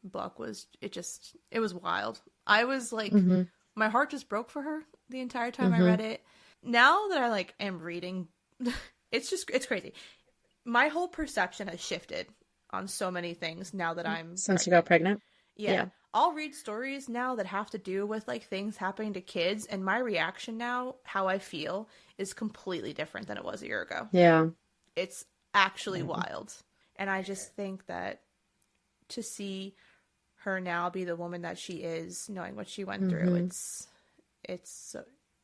book it was wild. I was like hmm my heart just broke for her the entire time I hmm read it. Now that I like am reading it's crazy. My whole perception has shifted on so many things now that I'm Since you got pregnant. pregnant? Yeah. Yeah. I'll read stories now that have to do with like things happening to kids, and my reaction now, how I feel, is completely different than it was a year ago. Yeah. It's actually Yeah. wild. And I just think that to see her now be the woman that she is, knowing what she went through, hmm it's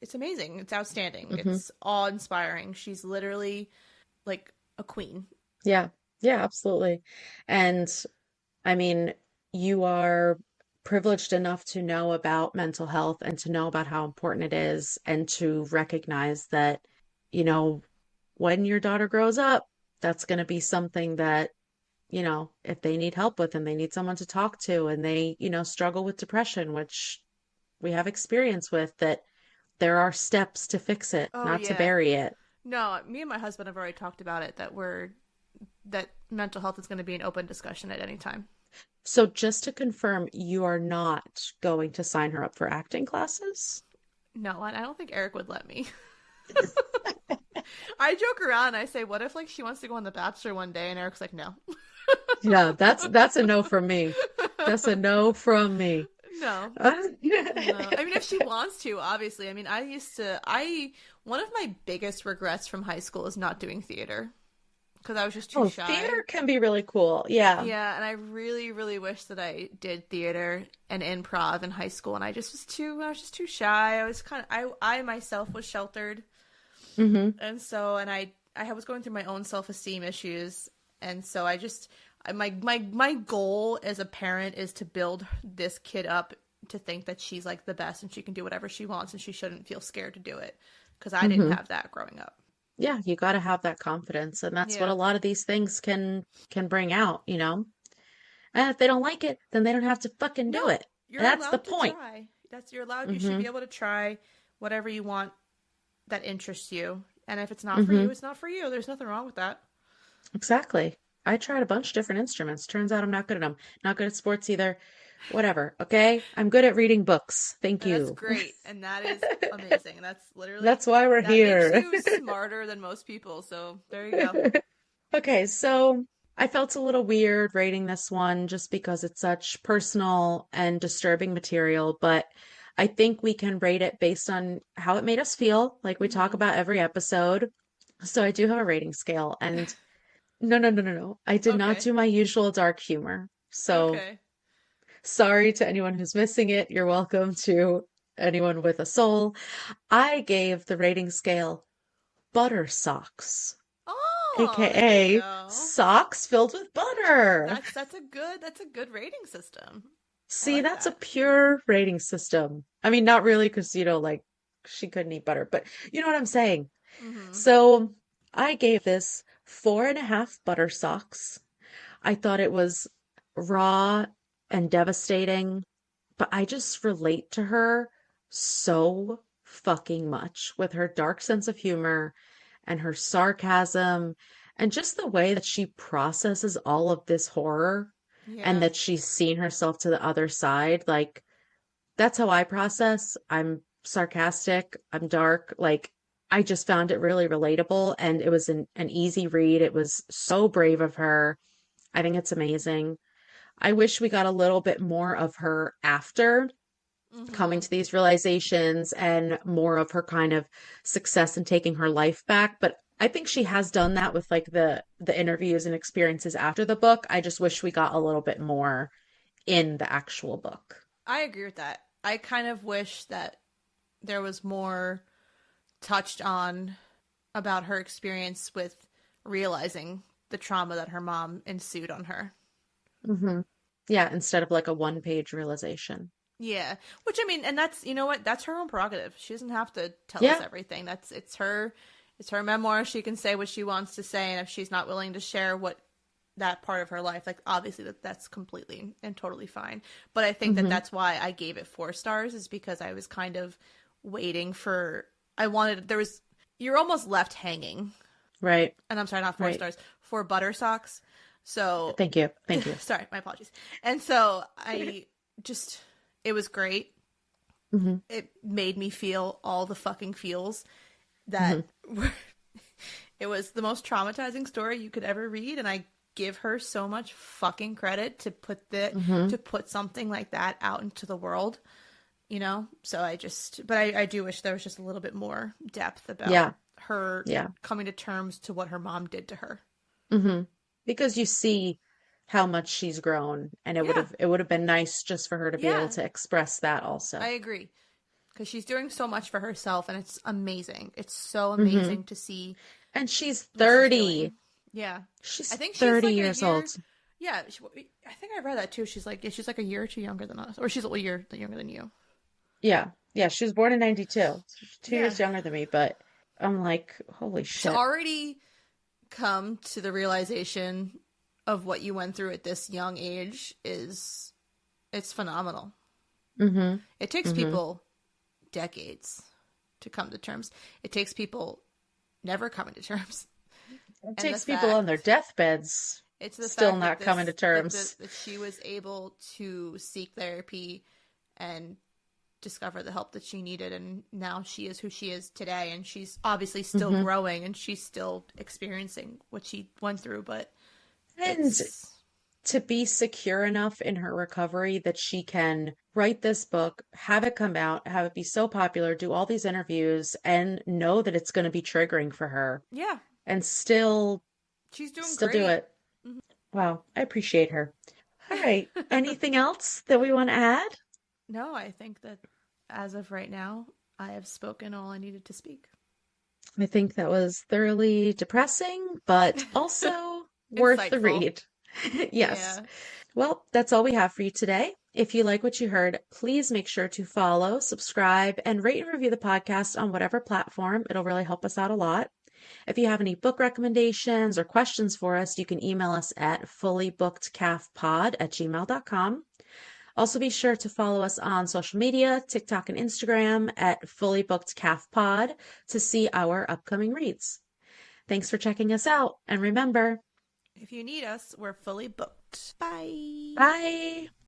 it's amazing. It's outstanding. hmm It's awe-inspiring. She's literally like a queen. Yeah. Yeah, absolutely. And I mean, you are privileged enough to know about mental health and to know about how important it is and to recognize that, you know, when your daughter grows up, that's going to be something that, if they need help with and they need someone to talk to and they, struggle with depression, which we have experience with, that there are steps to fix it, Oh not to yeah. bury it. No, me and my husband have already talked about it that mental health is going to be an open discussion at any time. So just to confirm, you are not going to sign her up for acting classes? No, and I don't think Eric would let me. I joke around and I say, "What if like she wants to go on The Bachelor one day?" And Eric's like, "No." Yeah, that's a no from me. That's a no from me. No. No. I mean, if she wants to, obviously. I mean, one of my biggest regrets from high school is not doing theater because I was just too Oh, shy. theater can be really cool. Yeah. Yeah, and I really, really wish that I did theater and improv in high school, and I was just too shy. I was I myself was sheltered, hmm and so, I was going through my own self-esteem issues, and so my goal as a parent is to build this kid up to think that she's like the best and she can do whatever she wants and she shouldn't feel scared to do it because I didn't hmm have that growing up. Yeah, you got to have that confidence, and that's what Yeah. a lot of these things can bring out. And if they don't like it, then they don't have to fucking do No, it. And you're that's the allowed to point. try. You're allowed. You should hmm be able to try whatever you want that interests you. And if it's not for you, hmm it's not for you. There's nothing wrong with that. Exactly. I tried a bunch of different instruments. Turns out I'm not good at them. Not good at sports either. Whatever, okay? I'm good at reading books. Thank And that's you. great. And that is amazing. And that's literally, That's why we're that makes here. you smarter than most people. So there you go. Okay, so I felt a little weird rating this one just because it's such personal and disturbing material, but I think we can rate it based on how it made us feel, like we talk Hmm. about every episode. So I do have a rating scale, and no, no, no, no, no. I did not Okay. do my usual dark humor. So Okay. sorry to anyone who's missing it. You're welcome to anyone with a soul. I gave the rating scale butter socks, Oh, there you aka go. socks filled with butter. That's a good rating system. I See, like that's a that. pure rating system. I mean, not really, because, like she couldn't eat butter, but you know what I'm saying. Hmm. So I gave this 4.5 butter socks. I thought it was raw and devastating, but I just relate to her so fucking much with her dark sense of humor and her sarcasm and just the way that she processes all of this horror and Yeah. that she's seen herself to the other side. Like, that's how I process. I'm sarcastic, I'm dark. Like, I just found it really relatable and it was an easy read. It was so brave of her. I think it's amazing. I wish we got a little bit more of her after coming Hmm. to these realizations and more of her kind of success in taking her life back. But I think she has done that with like the interviews and experiences after the book. I just wish we got a little bit more in the actual book. I agree with that. I kind of wish that there was more touched on about her experience with realizing the trauma that her mom ensued on her. Hmm. Yeah, instead of like a one-page realization. Yeah, which I mean, and that's, you know what, that's her own prerogative. She doesn't have to tell us Yeah. everything. It's her memoir. She can say what she wants to say, and if she's not willing to share what that part of her life, like obviously that's completely and totally fine. But I think that Hmm. that's why I gave it 4 stars, is because I was kind of waiting for, I wanted, there was, you're almost left hanging. Right. And I'm sorry, not four Right. stars, for butter socks. So Thank you. Thank you. sorry, my apologies. And so I just, it was great. Hmm. It made me feel all the fucking feels that Hmm. were, it was the most traumatizing story you could ever read, and I give her so much fucking credit to Hmm. to put something like that out into the world, you know? So but I do wish there was just a little bit more depth about Yeah. her Yeah. coming to terms to what her mom did to her. Hmm. Because you see how much she's grown, and it would Yeah. have it would have been nice just for her to be able Yeah. to express that I also. agree. Because she's doing so much for herself, and it's amazing. It's so Hmm. amazing to see And she's what she's 30. doing. Yeah. I She's think she's 30 like a years old. year. Yeah, I think I read that too. She's like a year or two younger than us, or she's a year younger than you. Yeah. Yeah, she was born in 92. So she's 2 years Yeah. younger than me, but I'm like, holy To shit. already come to the realization of what you went through at this young age is, it's phenomenal. Hmm. It takes Hmm. people decades to come to terms. It takes people never coming to terms. It And the takes people on their fact deathbeds It's the still fact that not coming to terms. that she was able to seek therapy and discover the help that she needed, and now she is who she is today, and she's obviously still Hmm. growing, and she's still experiencing what she went through, but And it's to be secure enough in her recovery that she can write this book, have it come out, have it be so popular, do all these interviews, and know that it's going to be triggering for her yeah, and still she's doing still do great. it. Wow, I appreciate her. All right. Anything else that we want to add? No, I think that as of right now, I have spoken all I needed to speak. I think that was thoroughly depressing, but also worth the Insightful. read. Yes. Yeah. Well, that's all we have for you today. If you like what you heard, please make sure to follow, subscribe, and rate and review the podcast on whatever platform. It'll really help us out a lot. If you have any book recommendations or questions for us, you can email us at fullybookedcalfpod@gmail.com. Also, be sure to follow us on social media, TikTok and Instagram at fullybookedcalfpod to see our upcoming reads. Thanks for checking us out. And remember, If you need us, we're fully booked. Bye. Bye.